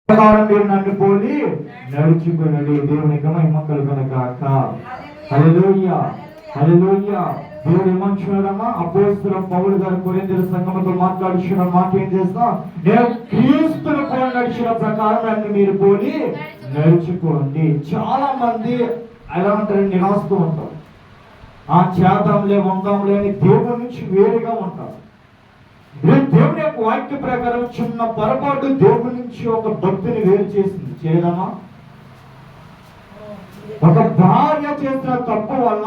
మీరు నన్ను పోలి నడుచుకున్నది. దేవునికి మహిమ కలుగును గాక. హల్లెలూయా, హల్లెలూయా. దేవుడు ఏమంటున్నాడమ్మా? అపోస్తలుడైన పౌలు గారు కొరింథీ సంఘముతో మాట్లాడుచున్న మాట ఏం చేస్తా? నేను క్రీస్తును పోలి నడిచిన ప్రకారం నన్ను మీరు పోలి నడుచుకోండి. చాలా మంది ఎలా ఉంటారు? నిరాశతో ఉంటారు. ఆ చేద్దాంలే ఉందాంలే అని దేవుడి నుంచి వేరుగా ఉంటారు. దేవుని యొక్క వాక్య ప్రకారం చిన్న పొరపాటు దేవుడి నుంచి ఒక భక్తిని వేరు చేసింది. చేయదమ్మా? ఒక భార్య చేసిన తప్పు వల్ల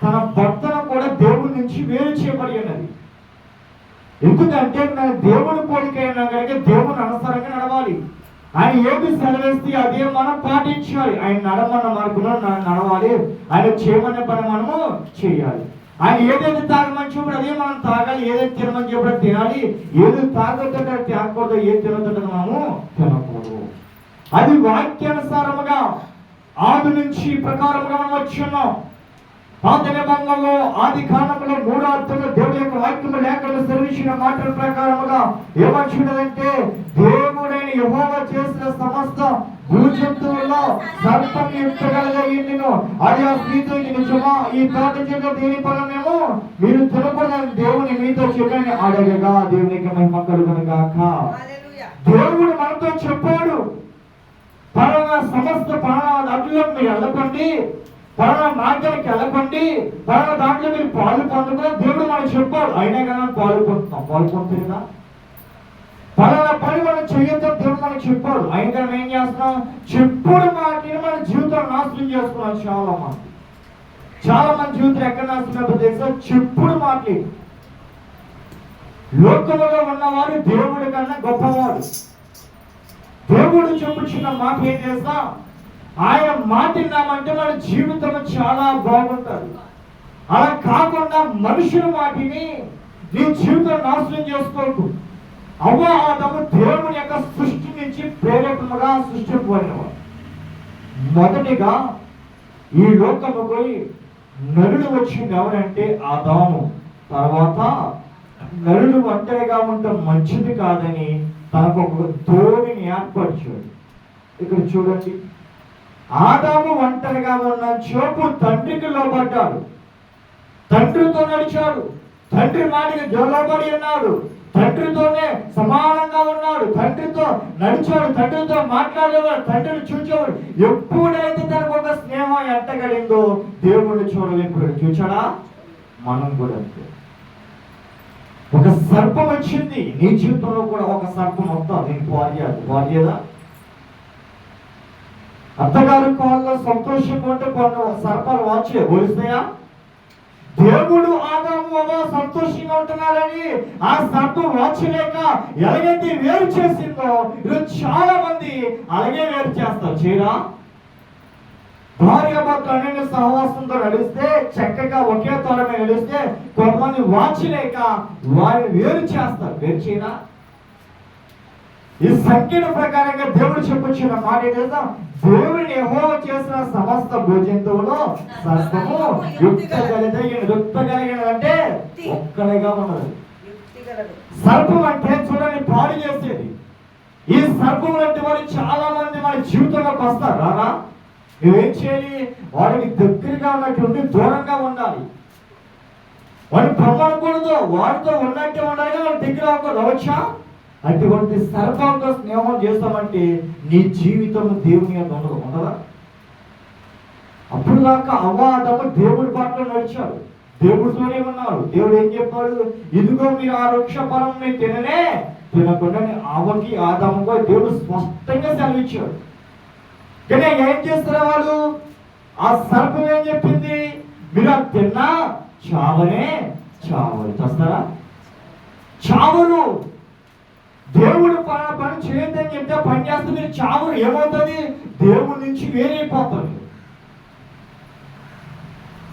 తన భర్తను కూడా దేవుడి నుంచి వేరు చేయబడి ఉన్నది. ఎందుకంటే మన దేవుని పోలికైనా కనుక దేవుని అనుసారంగా నడవాలి. ఆయన ఏది సెలవేస్తే అదే మనం పాటించాలి. ఆయన నడమన్న మార్గంలో నడవాలి. ఆయన చేయమనే పని మనము చేయాలి. ఆయన ఏదైతే తాగమని చెప్పాడు అదే మనం తాగాలి. ఏదైతే తినమని చెప్పాడు తినాలి. ఏది తాగొద్దంటే తినకూడదు, ఏది తినొద్దంటే మనము తినకూడదు. అది వాక్యానుసారముగా ఆది నుంచి ప్రకారముగా మనం వచ్చున్నాం. పాత నిబంధనలో ఆది కాండంలో 3వ అధ్యాయంలో దేవుడి యొక్క వాక్యము లేఖలు సెలవించిన మాటల ప్రకారముగా ఏమొచ్చినదంటే, దేవుడైన యెహోవా చేసిన సమస్త భూజంతువుల్లో సర్పం ఎత్తగలగను. అది ఆ స్త్రీతో నిజమా? ఈ తోట చెట్టు దేని ఫలమేమో మీరు తినకూడదని దేవుని మీతో చెప్పని అడగగా దేవునికి మహిమ కలుగును గాక. దేవుడు మనతో చెప్పాడు, పలానా సమస్త పలానా దాంట్లో మీరు వెళ్ళకండి, పలానా మార్గానికి వెళ్ళకండి, పలానా దాంట్లో మీరు పాలు పొందుకుని దేవుడు మనకు చెప్పాడు. అయినా కానీ పాలు పొందుతాం. పాలు పొందుతుందా? పలానా పని మనం చేయొద్దని దేవుడు మనకు చెప్పాడు. అయినా కానీ ఏం చేస్తున్నాం? చెప్పుడు మాటని మన జీవితాన్ని నాశనం చేసుకున్నాం. చాలా మంది జీవితం ఎక్కడ నాశనం తెలుసా? చెప్పుడు మాటలు. లోకములో ఉన్నవారు దేవుడి కన్నా గొప్పవాడు. దేవుడు చెప్పుచున్న మాట ఏం చేస్తా? ఆయన మాట విన్నామంటే మన జీవితం చాలా బాగుంటుంది. అలా కాకుండా మనుషుల మాటిని నీ జీవితం నాశనం చేసుకోకు. ఆదాము దేవుని యొక్క సృష్టి నుంచి ప్రేరేపణగా సృష్టింపబడినవాడు. మొదటిగా ఈ లోకముపై నరుడు వచ్చింది ఎవరంటే ఆదాము. తర్వాత నరుడు ఒంటరిగా ఉండటం మంచిది కాదని తనకు ఒక తోడిని ఏర్పరిచాడు. ఇక్కడ చూడండి, ఆదాము ఒంటరిగా ఉన్న చోపు తండ్రికి లోబడ్డాడు. తండ్రితో నడిచాడు. తండ్రి మాటకి లోబడి ఉన్నాడు. తండ్రితోనే సమానంగా ఉన్నాడు. తండ్రితో నడిచాడు. తండ్రితో మాట్లాడేవాడు. తండ్రిని చూచేవాడు. ఎప్పుడైతే తనకు ఒక స్నేహం ఎంటగలిందో దేవుడిని చూడలేకపోయాడు. చూచాడా? మనం కూడా అంతే. ఒక సర్పం వచ్చింది. నీ జీవితంలో కూడా ఒక సర్పం వస్తా. నేను పారియదా? అత్తగారు కాళ్ళలో సంతోషంగా ఉంటే కొన్ని సర్పాలు వచ్చే పోలిస్తాయా? దేవుడు ఆదాము సంతోషంగా ఉంటున్నారని ఆ సర్పం వచ్చలేక ఎలాగైతే వేరు చేసిందో ఈరోజు చాలా మంది అలాగే వేరు చేస్తారు. చేయరా? భార్య భర్తలు అన్ని సహవాసంతో నడిస్తే చక్కగా ఒకే తోడ మీద నడిస్తే కొంతమంది వాచలేక వారిని వేరు చేస్తారు. వేరు చేయరా? ఈ సంఖ్యల ప్రకారంగా దేవుడు చెప్పొచ్చిన మాట ఏంటంటే, దేవుడిని యెహోవా చేసిన సమస్త భూజంతువులో సర్పము యుక్తగలిగినదంటే ఒక్కడిగా ఉన్నది. సర్పం అంటే చూడండి పాడు చేసేది. ఈ సర్పం లాంటి వాడు చాలా మంది మన జీవితంలోకి వస్తారు. రారా? నువ్వేం చేయాలి? వాడికి దగ్గరగా ఉన్నటువంటి దూరంగా ఉండాలి. వాడిని పొమ్మనకూడదు. వాడితో ఉన్నట్టే ఉండాలి. వాడి దగ్గర రావచ్చా? అటువంటి సర్పంతో స్నేహం చేస్తామంటే నీ జీవితం దేవుని యొక్క ఉండదా? అప్పుడు దాకా ఆదాము దేవుడి పట్ల నడిచాడు. దేవుడితోనే ఉన్నాడు. దేవుడు ఏం చెప్పాడు? ఇదిగో మీరు ఆ వృక్ష ఫలం తినకుండా ఆవకి ఆదాముకో దేవుడు స్పష్టంగా సెలవిచ్చాడు. కానీ ఏం చేస్తారా వాళ్ళు? ఆ సర్పం ఏం చెప్పింది? మీరు అది తిన్నా చావనే చావరు. చేస్తారా? చావరు. దేవుడు పని చేయొద్దని చెప్తే పని చేస్తే మీరు చావరు. ఏమవుతుంది? దేవుడి నుంచి వేరైపోతుంది.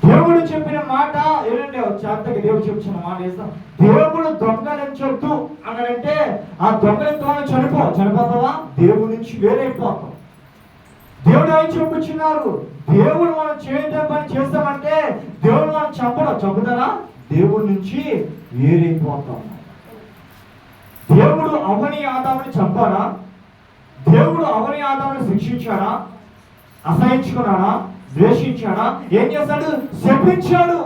దేవుడు చెప్పిన మాట ఏంటంటే చేతకి దేవుడు చెప్పిన మాట వేస్తాం. దేవుడు దొంగలించొద్దు అన్నాడంటే ఆ దొంగలించడం చనిపోతావా? దేవుడి నుంచి వేరైపోతాం. దేవుడు ఏం చెప్పుచున్నారు? దేవుడు మనం చేయడం పని చేస్తామంటే దేవుడు మనం చంపుతారా? దేవుడి నుంచి వేరైపోతాం. దేవుడు అవని ఆదాముని చంపారా? దేవుడు అవని ఆదామును శిక్షించాడా? అసహించుకున్నాడా? ద్వేషించాడా? ఏం చేశాడు? శపించాడు.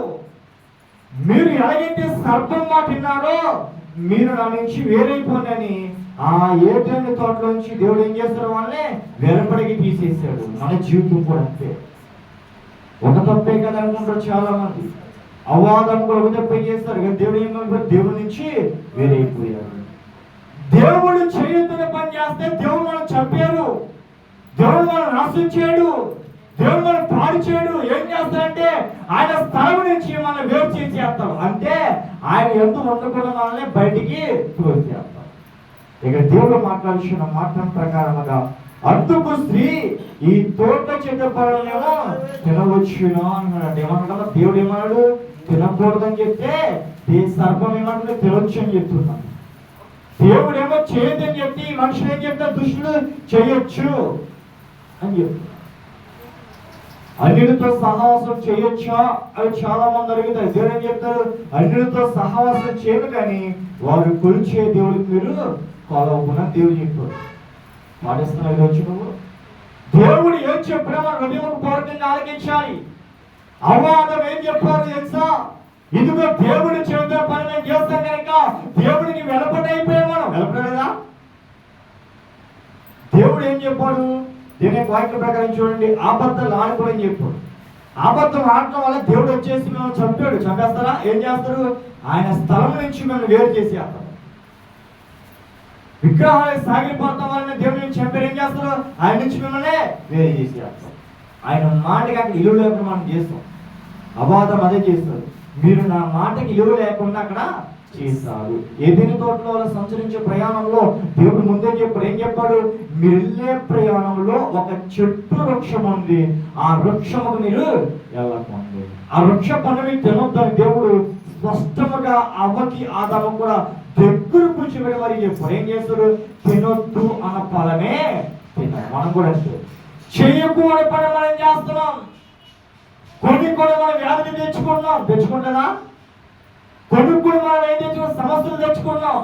మీరు ఎలాగైతే సర్పం మాట విన్నారో మీరు నా నుంచి వేరైపోండి ఆ ఏదైనా తోటలోంచి దేవుడు ఏం చేస్తాడు? వాళ్ళని వెలుపడికి తీసేశాడు. మన జీవితం కూడా అంతే. ఒక తప్పే కదా అనుకుంటారు చాలా మంది. అవాదం కూడా ఒక తప్పే చేస్తారు కానీ దేవుడు ఏమనుకుంటారు? దేవుడి నుంచి వేరైపోయారు. దేవుడు చేయొద్దని పని చేస్తే దేవుడు మనం చంపారు, దేవుడు మనం నాశనం చేయడు, దేవుడు మనం పాడు చేయడు. ఏం చేస్తాడంటే ఆయన స్థలం నుంచి మనం వేరు చేసేస్తాం. అంటే ఆయన ఎందుకు ఉండకుండా మనల్ని బయటికి తోసేస్తాం. ఇక దేవుడు మాట్లాడుతున్న మాటల ప్రకారముగా అందుకు స్త్రీ ఈ తోట చెట్టు పళ్ళనేమో తినవచ్చును అన్నాడు. ఏమన్నా దేవుడు ఏమన్నాడు? తినకూడదని చెప్తే ఈ సర్పం ఏమంటే తినవచ్చు అని చెప్తున్నాడు. దేవుడు ఏమో చేయొద్దని చెప్పి మనుషులు ఏం చెప్తారు? దుష్టులు చేయొచ్చు అని చెప్తారు. అన్యులతో సహవాసం చేయొచ్చా అని చాలా మంది అడుగుతారు. దేవుడు ఏం చెప్తారు? అన్యులతో సహవాసం చేయను కానీ వారు కొలిచే దేవుడికి మీరు కొలవకుండా దేవుడు చెప్పారు. పాటిస్తున్నారు వచ్చి నువ్వు. దేవుడు ఏం చెప్పినా మన హృదయం పూర్వకంగా ఆలకించాలి. అవాదం ఏం చెప్పారు తెలుసా? ఇదిగో దేవుడు చేతుల పని మేము చేస్తాం కనుక దేవుడికి వెలపటైపోయాం. మనం వెలపలేదా? దేవుడు ఏం చెప్పాడు? దీని వాక్య ప్రకారం చూడండి, అబద్ధాలు ఆడుకోవడం చెప్పాడు. అబద్ధం ఆడటం వల్ల దేవుడు వచ్చేసి మేము చంపాడు. చంపేస్తారా? ఏం చేస్తారు? ఆయన స్థలం నుంచి మేము వేరు చేసేస్తాం. విగ్రహాలు సాగిపోతాం వలన దేవుడి నుంచి చంపారు. ఏం చేస్తారు? ఆయన నుంచి మిమ్మల్ని వేరు చేసేస్తాం. ఆయన మాటకి అక్కడ ఇల్లు లేకుండా మనం చేస్తాం. అబాధం అదే చేస్తారు. మీరు నా మాటకి ఇలువ లేకుండా అక్కడ చేస్తారు. ఏదైనా తోటలో సంచరించే ప్రయాణంలో దేవుడు ముందే చెప్పాడు. ఏం చెప్పాడు? మీరు వెళ్ళే ప్రయాణంలో ఒక చెట్టు వృక్షం ఉంది, ఆ వృక్షముకు మీరు వెళ్ళకండి, ఆ వృక్ష పండు మీకు తినొద్దని దేవుడు స్పష్టముగా అవ్వకి ఆదాము కూడా దగ్గర కూర్చోబెట్టి మరి చెప్పాడు. ఏం చేస్తాడు? తినొద్దు అన్న ఫలమే తినాలి. మనం కూడా చేయకూడని పని మనం చేస్తున్నాం. కొన్ని కూడా మనం వ్యాధిని తెచ్చుకుంటున్నా కొనుక్కుని మనం ఏం తెచ్చుకున్నాం? సమస్యలు తెచ్చుకున్నాం.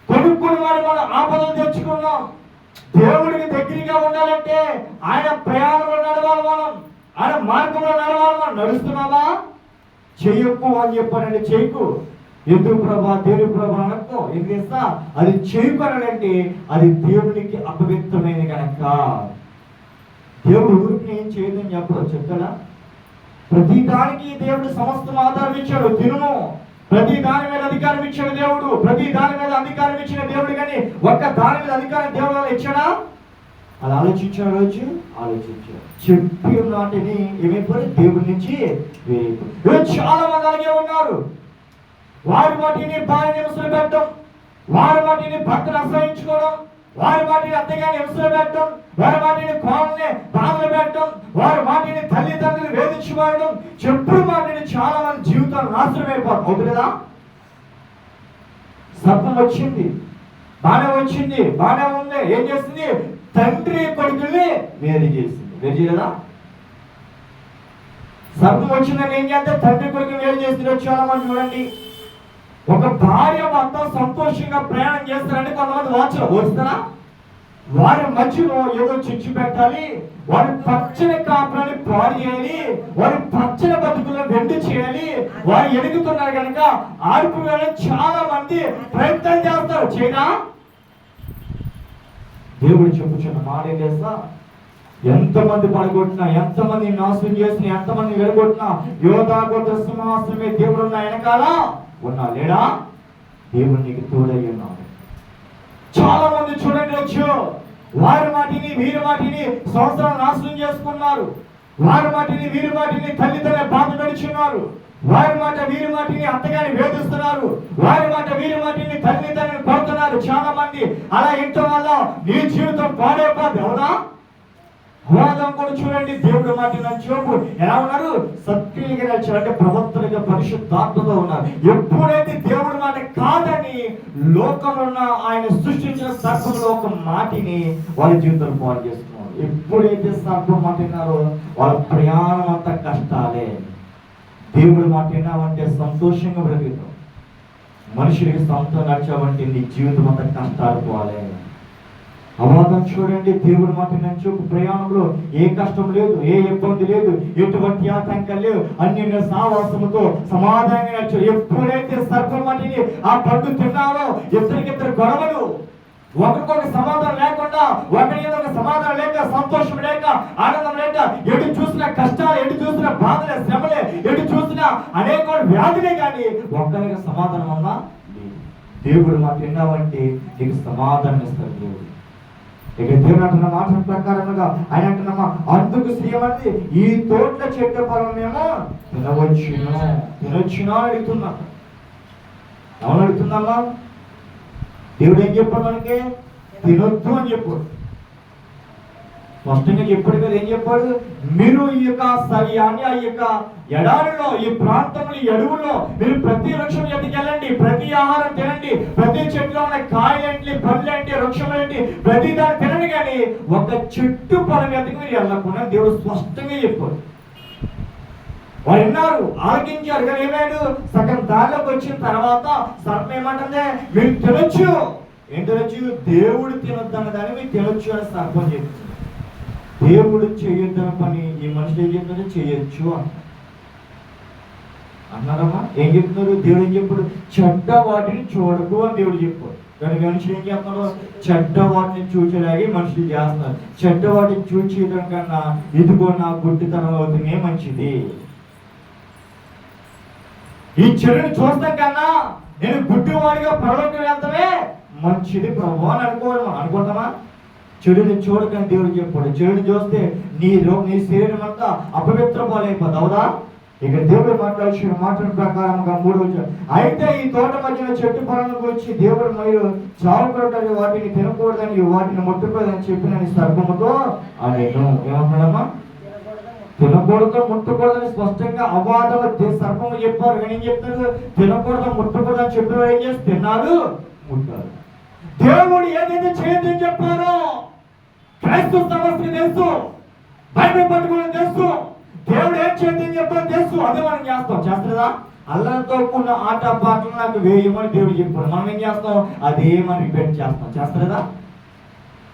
కొనుక్కుని మనం ఆపదలు తెచ్చుకున్నాం. దేవుడికి దగ్గరగా ఉండాలంటే ఆయన ప్రయాణంలో నడవాలి, మనం ఆయన మార్గంలో నడవాలి. మనం నడుస్తున్నావా? చెయ్యకు అని చెప్పానండి. చేయకు. ఎందుకు ప్రభా? దేవుని ప్రభా అనుకో. ఏం చేస్తా? అది చేయకూడదంటే అది దేవునికి అపవిత్రమైనది కనుక. దేవుడు ఊరికి ఏం చేయదని చెప్పడం చెప్తాడా? ప్రతి దానికి దేవుడు సమస్తం ఆధారం ఇచ్చాడు. తినుము. ప్రతి దాని మీద అధికారం ఇచ్చాడు దేవుడు. ప్రతి దాని మీద అధికారం ఇచ్చిన దేవుడు కానీ ఒక్క దాని మీద అధికారం దేవుడు ఇచ్చాడా? అలా ఆలోచించాడు. రోజు ఆలోచించాడు. చెప్పి నాటిని ఏమైపోయి దేవుడి నుంచి వేరైపోయి. చాలా మంది అలాగే ఉన్నారు. వారి వాటిని భార్య హింసలు పెట్టడం, వారి వాటిని భర్తను అసహించుకోవడం, వారి వాటిని అత్తగాని హింసలు పెట్టడం, వారి వాటిని కోడల్ని బాధలు పెట్టడం, వారి వాటిని తల్లిదండ్రులు వేధించుకోవడం, చెప్పుడు వాటిని చాలా మంది జీవితాలు నాశనం అయిపోతాం. అవుతుందా? సర్పం వచ్చింది, బాగానే వచ్చింది, బాగానే ఉంది. ఏం చేసింది? తండ్రి కొడుకుల్ని వేరు చేసింది. వేరు చేయదా? సర్పం వచ్చిందని ఏం చేస్తే తండ్రి కొడుకుని వేరు చేసింది. చాలా మంది చూడండి, ఒక భార్య భర్త సంతోషంగా ప్రయాణం చేస్తారంటే కొంతమంది వాచలు వస్తారా? వారి మధ్యలో ఏదో చిచ్చు పెట్టాలి, వారి పచ్చని కాపురాన్ని పాడు చేయాలి, వారి పచ్చని బతుకులను వెండి చేయాలి. వారు ఎదుగుతున్నారు కనుక ఆర్పు చాలా మంది ప్రయత్నం చేస్తారు. చేయనా? దేవుడు చెప్పుచున్న మాట ఏం చేస్తా? ఎంతమంది పడగొట్టినా, ఎంతమంది నాశనం చేసినా, ఎంతమంది వెలగొట్టినా యోధాగోత్ర సింహాసనమే దేవుడు ఉన్న వెనకాల ఉన్నా లేడా? దేవుడు నీకు తోడై ఉన్నాడు. చాలా మంది చూడండి వచ్చు వారి మాటిని వీరి మాటిని సంవత్సరాలు నాశనం చేసుకున్నారు. వారి మాటిని వీరి మాటిని తల్లిదండ్రుల బాధ పెడుచున్నారు. వారి మాట వీరి మాటిని అత్తగాని వేధిస్తున్నారు. వారి మాట వీరి మాటిని తల్లిదండ్రులను కొడుతున్నారు. చాలా మంది అలా ఇంట్లో వల్ల నీ జీవితం పాడైపోద్ది. అవునా? అవాదం కూడా చూడండి. దేవుడు మాట చూపు ఎలా ఉన్నారు? సత్క్రియగా నడిచారంటే ప్రవర్తనగా పరిశుద్ధాత్మతో ఉన్నారు. ఎప్పుడైతే దేవుడి మాట కాదని లోకంలో ఉన్న ఆయన సృష్టించిన సర్పంలో ఒక మాటిని వాళ్ళ జీవితంలో పాడు చేస్తున్నారు. ఎప్పుడైతే సర్పం మాట విన్నారో వాళ్ళ ప్రయాణం అంతా కష్టాలే. దేవుడి మాట విన్నావంటే సంతోషంగా బ్రతుకుతాం. మనుషులకి సొంతం నడిచావంటే నీ జీవితం అంతా కష్టాలు పోవాలి. అవాదం చూడండి, దేవుడి మాట నుంచి ఒక ప్రయాణంలో ఏ కష్టం లేదు, ఏ ఇబ్బంది లేదు, ఎటువంటి ఆటంకం లేవు, అన్య సావాసముతో సమాధానంగా నడిచారు. ఎప్పుడైతే సర్పం వాటిని ఆ పండు తిన్నారో ఇద్దరికిద్దరు గొడవలు, ఒకరికొక సమాధానం లేకుండా, ఒకరి ఒక సమాధానం లేక, సంతోషం లేక, ఆనందం లేక, ఎటు చూసిన కష్టాలు, ఎటు చూసిన బాధలే, శ్రమలే, ఎటు చూసిన అనేక వ్యాధులే, కానీ ఒక్కరికి సమాధానం అన్నా దేవుడు మాట విన్నావంటే నీకు సమాధానం ఇస్తారు దేవుడు. ఇక్కడ దేవుడు అంటున్న మాట ప్రకారంగా ఆయన అంటున్నామా, అందుకు శ్రీమతి ఈ తోట్ల చెట్టు ఫలమేమో తినొచ్చునా అడుగుతున్నా. ఎవరు అడుగుతుందమ్మా? దేవుడు ఏం చెప్పాడు మనకి? తినొద్దు అని చెప్పాడు. స్పష్టంగా చెప్పాడు కదా. ఏం చెప్పాడు? మీరు ఈ యొక్క సరియాన్ని ఆ యొక్క ఎడారిలో, ఈ ప్రాంతంలో, ఈ అడవుల్లో మీరు ప్రతి వృక్షం ఎదుకెళ్ళండి, ప్రతి ఆహారం తినండి, ప్రతి చెట్టులో ఉన్న కాయలేంటి, పళ్ళేంటి, వృక్షమేంటి, ప్రతి దాన్ని తినండి, కానీ ఒక చెట్టు పొలం ఎదుగు మీరు వెళ్ళకుండా దేవుడు స్పష్టంగా చెప్పాడు. వారు విన్నారు, ఆలకించారు, కానీ ఏమాడు? సగం దారిలోకి వచ్చిన తర్వాత సర్పం ఏమంటుందే, మీరు తినొచ్చు. ఏం తినొచ్చు? దేవుడు తినొద్దన్న దాన్ని మీరు తినొచ్చు అని సర్పం చెప్తుంది. దేవుడు చేయొద్దన్న పని ఈ మనిషి ఏం చెప్తుందో చేయొచ్చు అన్నారమ్మా. ఏం చెప్తున్నారు? దేవుడు ఏం చెప్పాడు? చెడ్డ వాటిని చూడకు అని దేవుడు చెప్పాడు. కానీ మనుషులు ఏం చేస్తున్నారు? చెడ్డ వాటిని చూచేలాగే మనుషులు చేస్తున్నారు. చెడ్డ వాటిని చూచేయడం కన్నా ఇదిగో నా గుడ్డితనం అవుతుందే మంచిది. ఈ చెడుని చూస్తాం కన్నా నేను గుడ్డివాడిగా పరలోకం వెళ్తామే మంచిది ప్రభు అని అనుకుంటామా? చెడుని చూడకని దేవుడు చెప్పాడు. చెడుని చూస్తే నీ శరీరం అంతా అపవిత్ర పాలైపోతుంది. అవుదా? ఇక్కడ దేవుడు మాట్లాడిన మాటల ప్రకారంగా 3వ, అయితే ఈ తోట మధ్యన చెట్టు పొలం గురించి దేవుడు మీరు చావకూడదని, వాటిని తినకూడదని, వాటిని ముట్టకూడదని చెప్పిన సర్పముతో అనేను. ఏమన్నాడమ్మా? తినకూడదు, ముట్టకూడదని స్పష్టంగా అవాదము సర్పము చెప్పారు. కానీ ఏం చెప్తారు? తినకూడదు, ముట్టకూడదు అని చెప్పిన ఏం చేసి తిన్నారు, ముట్టారు. దేవుడు ఏదైతే చేయొద్దని చెప్పారో క్రైస్తవ సమస్యకి తెలుసు, బైబిల్ పట్టుకుని తెలుసు, దేవుడు ఏం చేయొద్దని చెప్పారో తెలుసు, అదే మనం చేస్తాం. చేస్తుందా? అల్లంతో కూడిన ఆట పాటలు నాకు వేయమని దేవుడు చెప్పాడు. మనం ఏం చేస్తాం? అదే మనం రిపీట్ చేస్తాం. చేస్తుందా?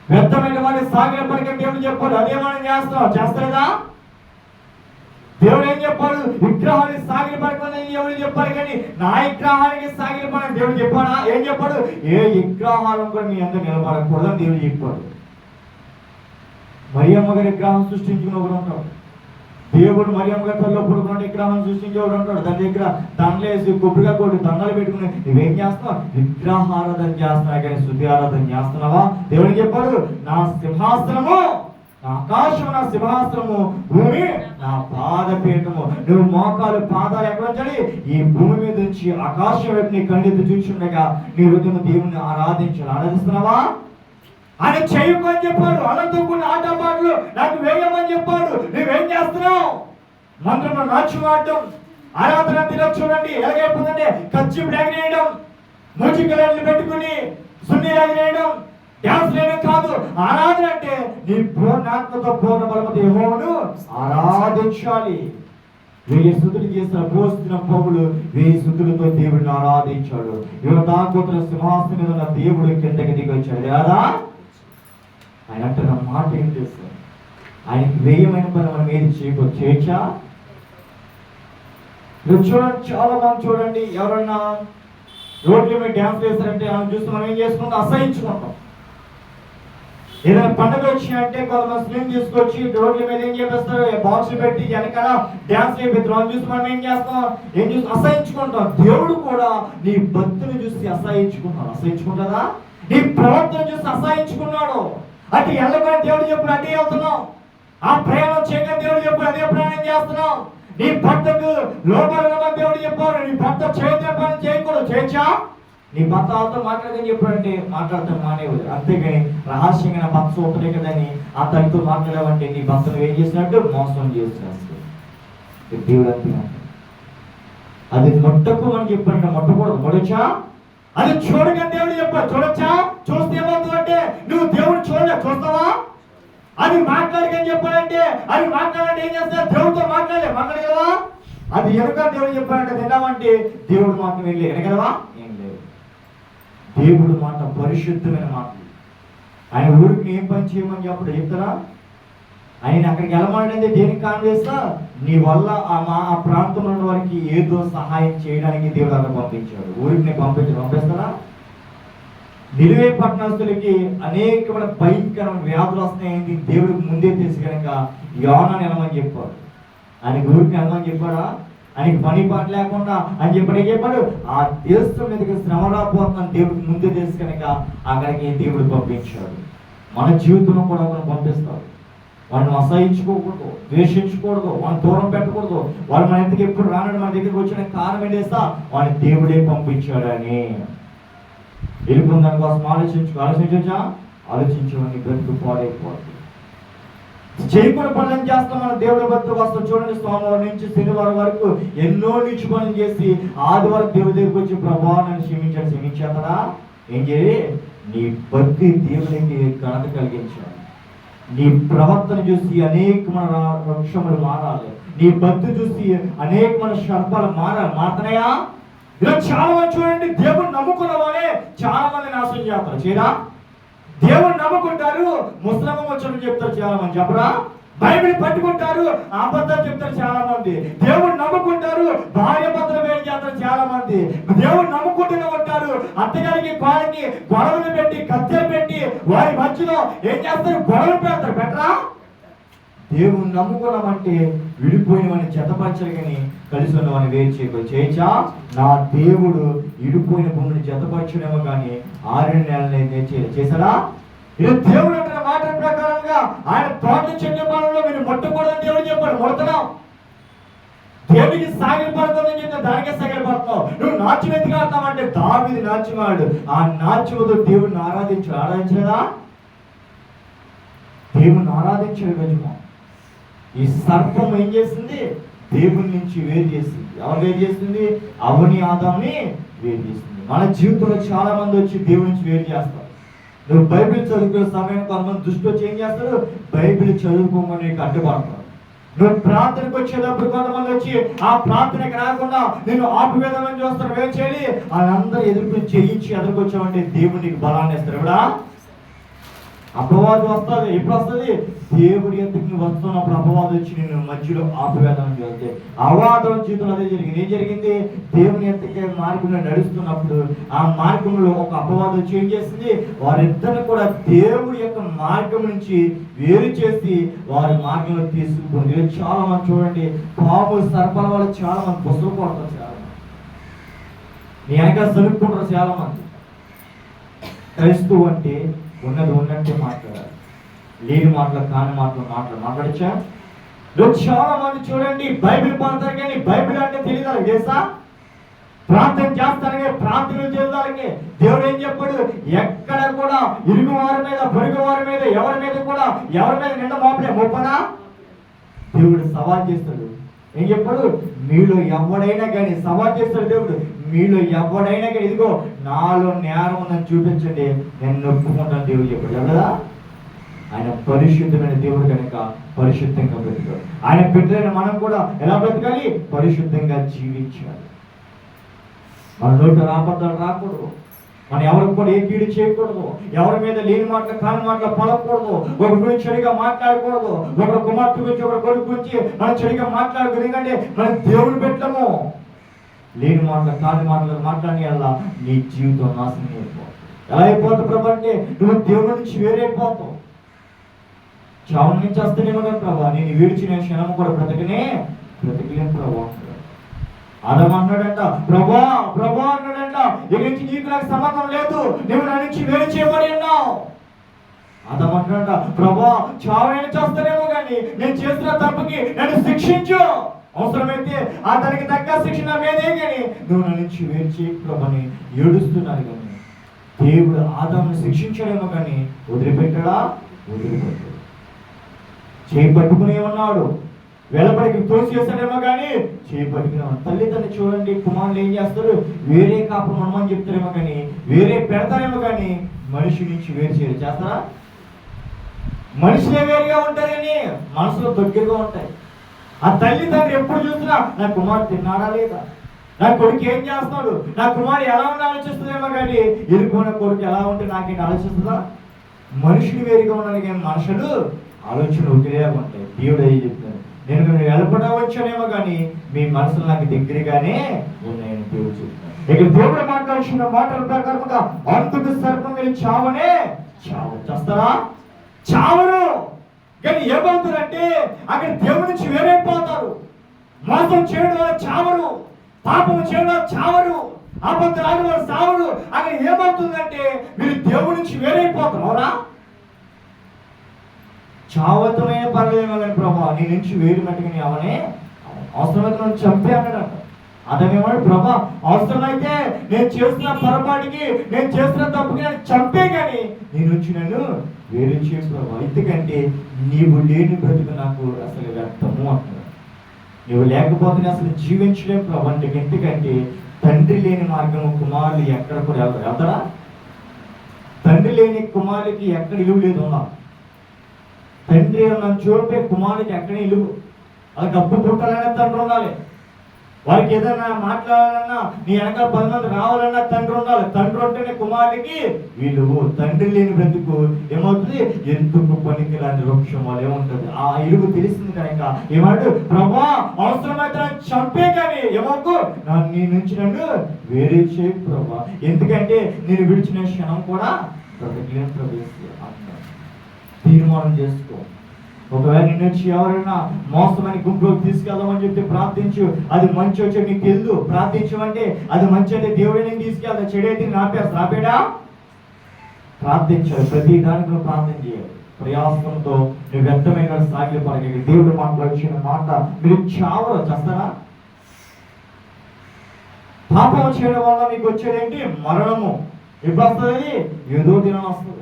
వ్యర్థమైన వాడి సాగిన పడికే దేవుడు చెప్పాడు, అదే మనం చేస్తాం. చేస్తుందా? దేవుడు ఏం చెప్పాడు? విగ్రహానికి సాగిన పడకని ఎవరు చెప్పారు, కానీ నా విగ్రహానికి సాగిన పడని దేవుడు చెప్పాడా? ఏం చెప్పాడు? ఏ విగ్రహాలను కూడా మీ అందరూ నిలబడకూడదని దేవుడు చెప్పాడు. మరియమ్మ గారి విగ్రహం సృష్టించుకుని ఒకడు ఉంటాడు. దేవుడు మరియమ్మ గారి తల్లిలో పుడుకున్న విగ్రహం సృష్టించేవాడు ఉంటాడు. దాని దగ్గర దండలు వేసి కొబ్బరిగా కొట్టి దండలు పెట్టుకుని నువ్వేం చేస్తున్నావు? విగ్రహారాధన చేస్తున్నావు, కానీ శుద్ధి ఆరాధన చేస్తున్నావా? దేవుడు చెప్పాడు, నా సింహాసనము, ఆకాశం నా సింహాసనము, భూమి నా పాదపీఠము. నువ్వు మోకాలు పాదాలు ఎక్కడ ఉంచాలి? ఈ భూమి మీద నుంచి ఆకాశం వైపు నీ కన్నెత్తి చూచుండగా నీ హృదయం దేవుని ఆరాధించాలి. ఆరాధిస్తున్నావా? ఆయన చేయమని చెప్పాడు. అనంతో కొన్ని ఆట పాటలు నాకు వేయమని చెప్పాడు. నువ్వేం చేస్తున్నావు? మంత్రంలో నాట్యం ఆడటం, ఆరాధన తిరగ చూడండి ఎలాగైపోతుందంటే కచ్చిపు ఎగరేయడం, మూచికలు పెట్టుకుని సున్ని ఎగరేయడం, డ్యాన్స్ వేయడం కాదు. ఆరాధన అంటే నీ పూర్ణాత్మతో పూర్ణ బలమతో యెహోవాను ఆరాధించాలి. 1000 స్తుతులు చేసిన పోస్తున్న పౌలు 1000 స్తుతులతో దేవుడిని ఆరాధించాడు. యువతాకుల సింహాసనం మీద ఉన్న దేవుడు కిందకి దిగి వచ్చాడు కదా. ఆయన అంటే నా మాట ఏం చేస్తాడు? ఆయనకి వేయమైన పని మనం ఏది చేయొచ్చా? చూడండి, చాలా మంది చూడండి, ఎవరన్నా రోడ్ల మీద డ్యాన్స్ చేస్తారంటే ఆయన చూస్తే మనం ఏం చేసుకుంటాం? అసహించుకుంటాం. ఏదైనా పండుగ వచ్చినాయంటే కొంతమంది స్క్రీన్ తీసుకొచ్చి రోడ్ల మీద ఏం చేపిస్తారు? బాక్సులు పెట్టి వెనకాల డ్యాన్స్ చేపిస్తారు. చూసి మనం ఏం చేస్తాం? అసహించుకుంటాం. దేవుడు కూడా నీ భక్తిని చూసి అసహించుకున్నాడు. అసహించుకుంటారా? నీ ప్రవర్తన చూసి అసహించుకున్నాడు. అటు వెళ్ళగానే దేవుడు చెప్పు అటే వెళ్తున్నావు. ఆ ప్రయాణం చేయగా దేవుడు చెప్పు అదే ప్రయాణం చేస్తున్నావు. నీ భర్తకు లోపల దేవుడు చెప్పారు, నీ భర్త చేయొద్దని పని చేయకూడదు. చేయొచ్చా? నీ భర్త వాళ్ళతో మాట్లాడదని చెప్పాడంటే మాట్లాడతాను మానేవాడు. అంతేగాని రహస్యంగా నా భర్త సూపరే కదని ఆ తల్లితో మాట్లాడావంటే నీ భర్తను ఏం చేసినట్టు? మోసం చేసినట్టు. దేవుడు అంటున్నా అది ముట్టకు అని చెప్పండి. ముట్టకూడదు. ముడొచ్చా? అది చూడగా దేవుడు చెప్పాడు. చూడొచ్చా? చూస్తే ఏమవుతుందంటే నువ్వు దేవుడు చూస్తావా? అది మాట్లాడకని చెప్పాడంటే అది మాట్లాడంటే ఏం చేస్తారు? దేవుడితో మాట్లాడగలవా? అది ఎనుక దేవుడు చెప్పాడంటే తిన్నామంటే దేవుడు మాట వెళ్ళి ఎనగలవా? ఏం లేదు. దేవుడు మాట పరిశుద్ధమైన మాటలు. ఆయన ఊరికి ఏం పని చేయమని చెప్తారా? ఆయన అక్కడికి వెళ్ళమంటే దేనికి కానివేస్తా? నీ వల్ల ఆ ప్రాంతంలో ఉన్న వారికి ఏదో సహాయం చేయడానికి దేవుడు అక్కడ పంపించాడు. ఊరికి పంపిస్తారా? నిలువే పట్టణస్తులకి అనేకమైన భయంకరమైన వ్యాధులు వస్తున్నాయండి. దేవుడికి ముందే తెలిసి కనుక యోనాని వెళ్ళమని చెప్పాడు. ఆయనకి ఊరికి వెళ్ళమని చెప్పాడా? ఆయనకి పని పాట లేకుండా అని చెప్పాడు. ఆ దేశం మీదకి శ్రమ రాబోతుందని దేవుడికి ముందే తెలిసి కనుక అక్కడికి దేవుడు పంపించాడు. మన జీవితంలో కూడా మనం పంపిస్తాడు. వాళ్ళని అసహించుకోకూడదు, ద్వేషించకూడదు, వాళ్ళని దూరం పెట్టకూడదు. వాళ్ళు మన ఇంటికి ఎప్పుడు రానని మన దగ్గరికి వచ్చిన కారణం ఏం చేస్తా? వాడిని దేవుడే పంపించాడని. వెళ్ళిపోయిన దానికోసం ఆలోచించొచ్చా? ఆలోచించమని బ్రతుకు పాడైపోతుంది. చేయకుండా పనులు చేస్తాం. మన దేవుడి భక్తులు వస్తాం. చూడండి, సోమవారం నుంచి శనివారం వరకు ఎన్నో నిచ్చు పనులు చేసి ఆదివారం దేవుడి దగ్గరికి వచ్చి ప్రభా నన్ను క్షమించేస్తారా? ఏం చేయాలి? నీ భక్తి దేవుడికి ఘనత కలిగించాలి. నీ ప్రవర్తన చూసి అనేకమైన వృక్షములు మారాలి. నీ భక్తి చూసి అనేకమైన సర్పాలు మారుతున్నాయా? ఇలా చాలా మంది చూడండి, దేవుడు నమ్ముకున్న వాళ్ళే చాలా మంది నాశనం చేస్తారు. చేయరా? దేవుడు నమ్ముకుంటారు, ముస్లిం వచ్చని చెప్తారు చాలా మంది. చెప్పరా? బైబిల్ పట్టుకుంటారు, అబద్ధాలు చెప్తారు చాలా మంది. దేవుడు నమ్ముకుంటారు, భార్య భర్తలు వేరు చేస్తారు చాలా మంది. దేవుడు నమ్ముకుంటూనే ఉంటారు, అత్తగారికి కోడకి గొడవలు పెట్టి కత్తెలు పెట్టి వారి మధ్యలో ఏం చేస్తారు? గొడవలు పెడతారు. పెట్టరా? దేవుడు నమ్ముకున్నామంటే విడిపోయినవని జతపరచాలి, కానీ కలిసి ఉన్నవని వేరు చేయచ్చా? నా దేవుడు విడిపోయిన భూమిని జతపరచడేమో కానీ 6 నెలలు చేశాడా? ఇది దేవుడు అంటున్న మాట ప్రకారంగా ఆయన తోట చెట్టు పనుల్లో మీరు ముట్టకూడదని దేవుడు చెప్పాడు. ముడతనాం దేవుడికి సాగిలి పడుతుందని చెప్తే దానికే సాగిలి పడుతున్నావు. నువ్వు నాట్యం ఎందుకు ఆడతావంటే దావీదు నాట్యమాడు. ఆ నాట్యముతో దేవుడిని ఆరాధించలేదా? దేవుడిని ఆరాధించాడు. గజమా ఈ సర్పం ఏం చేసింది? దేవుని నుంచి వేరు చేసింది. ఎవరు వేరు చేసింది? అవని ఆదాముని వేరు చేసింది. మన జీవితంలో చాలా మంది వచ్చి దేవుడి నుంచి వేరు చేస్తారు. నువ్వు బైబిల్ చదువుకునే సమయం కొంతమంది దృష్టి వచ్చి ఏం చేస్తారు? బైబిల్ చదువుకోమని నీకు అడ్డుపడతారు. నువ్వు ప్రార్థనకు వచ్చేటప్పుడు కొంతమంది వచ్చి ఆ ప్రార్థనకి రాకుండా నేను ఆపువేదమని చూస్తారు. ఏం చేయాలి? వాళ్ళందరూ ఎదుర్కొచ్చామంటే దేవుడు నీకు బలాన్ని ఇస్తారు. ఎవడా? అపవాదం వస్తుంది. ఎప్పుడు వస్తుంది? దేవుడి ఎందుకు నువ్వు వస్తున్నప్పుడు అపవాదం వచ్చి నేను మధ్యలో ఆపవేదన చేస్తే అవాదం జీవితంలో అదే జరిగింది. ఏం జరిగింది? దేవుని ఎంతకే మార్గంలో నడుస్తున్నప్పుడు ఆ మార్గంలో ఒక అపవాదం వచ్చి ఏం చేసింది? వారిద్దరిని కూడా దేవుడి యొక్క మార్గం నుంచి వేరు చేసి వారి మార్గంలో తీసుకుపోయింది. చాలా మంది చూడండి, పాము సర్పాల వాళ్ళు చాలా మంది పుస్తకం కొడతారు. చాలా మంది నీ వెనక సరుక్కుంటారు. చాలా మంది క్రైస్తవు అంటే ఉన్నది ఉన్నట్టే మాట్లాడాలి, లేని మాటలు కాని మాట్లాడచ్చా? చాలా మంది చూడండి బైబిల్ పడతారు కానీ బైబిల్ అంటే తెలియదు. చేస్తా ప్రార్థన చేస్తారని ప్రార్థనలు చేస్తారని దేవుడు ఏం చెప్పాడు? ఎక్కడ కూడా ఇరుగు వారి మీద పొరుగు వారి మీద ఎవరి మీద నింద మోపడా? దేవుడు సవాల్ చేస్తాడు. ఏం చెప్పాడు? మీలో ఎవడైనా కానీ సవాల్ చేస్తాడు దేవుడు. మీలో ఎవడైనా కానీ ఇదిగో నాలో నేరం ఉందని చూపించండి, నేను నొప్పుకుంటాను దేవుడు చెప్పాడు. కదా ఆయన పరిశుద్ధమైన దేవుడు కనుక పరిశుద్ధంగా బ్రతకాడు. ఆయన బిడ్డలైన మనం కూడా ఎలా బ్రతకాలి? పరిశుద్ధంగా జీవించాలి. మన నోటి అబద్ధాలు రాకూడదు. మనం ఎవరికి కూడా ఏ కీడు చేయకూడదు. ఎవరి మీద లేని మాటలు కాని మాటలు పలకూడదు. ఒకరి గురించి చెడుగా మాట్లాడకూడదు. ఒకరి కుమార్తె గురించి ఒకరి కొడుకు గురించి మనం చెడుగా మాట్లాడకూడదు. ఎందుకంటే మనం దేవుడు పెట్టము. లేని మాటలు కాని మాటలు మాట్లాడి అలా నీ జీవితం నాశనం అయిపోతుంది. ఎలా అయిపోతుంది ప్రభు అంటే నువ్వు దేవుడి నుంచి వేరైపోతావు. చావు నుంచి వస్తేనేమో కదా ప్రభా నేను విడిచిన క్షణం కూడా బ్రతకలేను ప్రభు అంటాడు. ఆదాము అన్నాడంట, ప్రభా అన్నాడంట, ఇక నుంచి నీకు నాకు సంబంధం లేదు, నువ్వు నా నుంచి వేరు చేయబడి ఉన్నావు. ఆదాము అంటాడంట, ప్రభా చావైన చేస్తానేమో కానీ నేను చేసిన తప్పుకి నన్ను శిక్షించు, అవసరమైతే అతనికి తగ్గ శిక్షణ మీదే కానీ నువ్వు నా నుంచి వేరు చేయని ఏడుస్తున్నాను. కానీ దేవుడు ఆదామును శిక్షించాడేమో కానీ వదిలిపెట్టాడా? వదిలిపెట్టాడు. చేయి పట్టుకునే ఉన్నాడు, వెలపడికి తోసి చేస్తాడేమో కానీ చేపట్టుకునే తల్లిదండ్రులు చూడండి, కుమారులు ఏం చేస్తారు? వేరే కాపురం మనమని చెప్తారేమో కానీ వేరే పెడతారేమో కానీ మనిషి నుంచి వేరు చేయరు. చేస్తారా? మనుషులే వేరుగా ఉంటారని మనసులో దగ్గరగా ఉంటాయి. ఆ తల్లిదండ్రులు ఎప్పుడు చూసినా నా కుమారుడు తిన్నాడా లేదా, నా కొడుకు ఏం చేస్తున్నాడు, నా కుమారుడు ఎలా ఉండి ఆలోచిస్తుందేమో కానీ వెళ్ళిపోయిన కొడుకు ఎలా ఉంటే నాకేంటి ఆలోచిస్తుందా? మనుషులు వేరుగా ఉండాలి కానీ మనుషులు ఆలోచన ఒకేలాగా ఉంటాయి. దేవుడు అయ్యి చెప్తాను, నేను మీరు వెలపడా వచ్చానేమో కానీ మీ మనసులు నాకు దగ్గరగానే ఉన్నాయని దేవుడు చెప్తాను. ఇక్కడ దేవుడు మాట్లాడుతున్న మాటల ప్రకారంగా అందుకు సర్పం మీరు చావనే చావు చేస్తారా? చావరు. కానీ ఏమవుతుందంటే అక్కడ దేవుడి నుంచి వేరైపోతారు. మోసం చేయడం వల్ల చావరు, పాపం చేయడం వల్ల చావరు, అబద్ధాలు ఆడడం వల్ల చావరు. అక్కడ ఏమవుతుందంటే మీరు దేవుడి నుంచి వేరైపోతారు. అవునా? చావతమైన పర్లేమో కానీ ప్రభా నీ నుంచి వేరునట్టుగా నీ అవనే అవసరమైతే నన్ను చంపే అన్నాడు. అతనేమన్నాడు, ప్రభా అవసరమైతే నేను చేస్తున్న పొరపాటుకి, నేను చేస్తున్న తప్పుకి నన్ను చంపే కానీ నీ నుంచి నన్ను వేరు చేయ ప్రభా. ఎందుకంటే నీవు లేని బ్రతుకు నాకు అసలు వ్యర్థము అంటున్నాడు. నువ్వు లేకపోతే అసలు జీవించలేవు ప్రభా. ఎందుకంటే తండ్రి లేని మార్గము కుమారులు ఎక్కడ కూడా వెళ్తారా? తండ్రి లేని కుమారుడికి ఎక్కడ ఇలువ లేదు. ఉన్నా తండ్రి నన్ను చూపే కుమారుడికి ఎక్కడ ఇలువ. అది డబ్బు పుట్టాలనే తండ్రి ఉండాలి. వారికి ఏదైనా మాట్లాడాలన్నా, నీ వెనకాల 10 మంది రావాలన్నా తండ్రి ఉండాలి. తండ్రి ఉంటేనే కుమారుడికి విలువ. తండ్రి లేని బ్రతుకు ఏమవుతుంది? ఎందుకు పనికిరాని వృక్షం వాళ్ళు ఏముంటుంది? ఆ ఇలువ తెలిసింది కనుక ఏమంటాడు, ప్రభా అవసరమైతే చంపే కానీ ఏమవుకు నీ నుంచి నన్ను వేరే చేయ ప్రభా. ఎందుకంటే నేను విడిచిన క్షణం కూడా బ్రతకలేని ప్రవేశం అంటారు. తీర్మానం చేసుకో. ఒకవేళ నిన్ను వచ్చి ఎవరైనా మోసమని గుంపులోకి తీసుకెళ్దామని చెప్పి ప్రార్థించు. అది మంచి వచ్చి నీకు తెలుసు. ప్రార్థించమంటే అది మంచి అంటే దేవుడే నేను తీసుకెళ్తా, చెడైతే ఆపేడా? ప్రార్థించాలి. ప్రతి దానికి నువ్వు ప్రార్థన చేయాలి. ప్రయాసంతో నువ్వు వ్యర్థమైన సాగిలి పడగలి. దేవుడు మాట్లాడిన మాట మీరు చావరు చేస్తారా? పాపం చేయడం వల్ల మీకు వచ్చేదేంటి? మరణము. ఎప్పుడు వస్తుంది? ఏదో దినం వస్తుంది.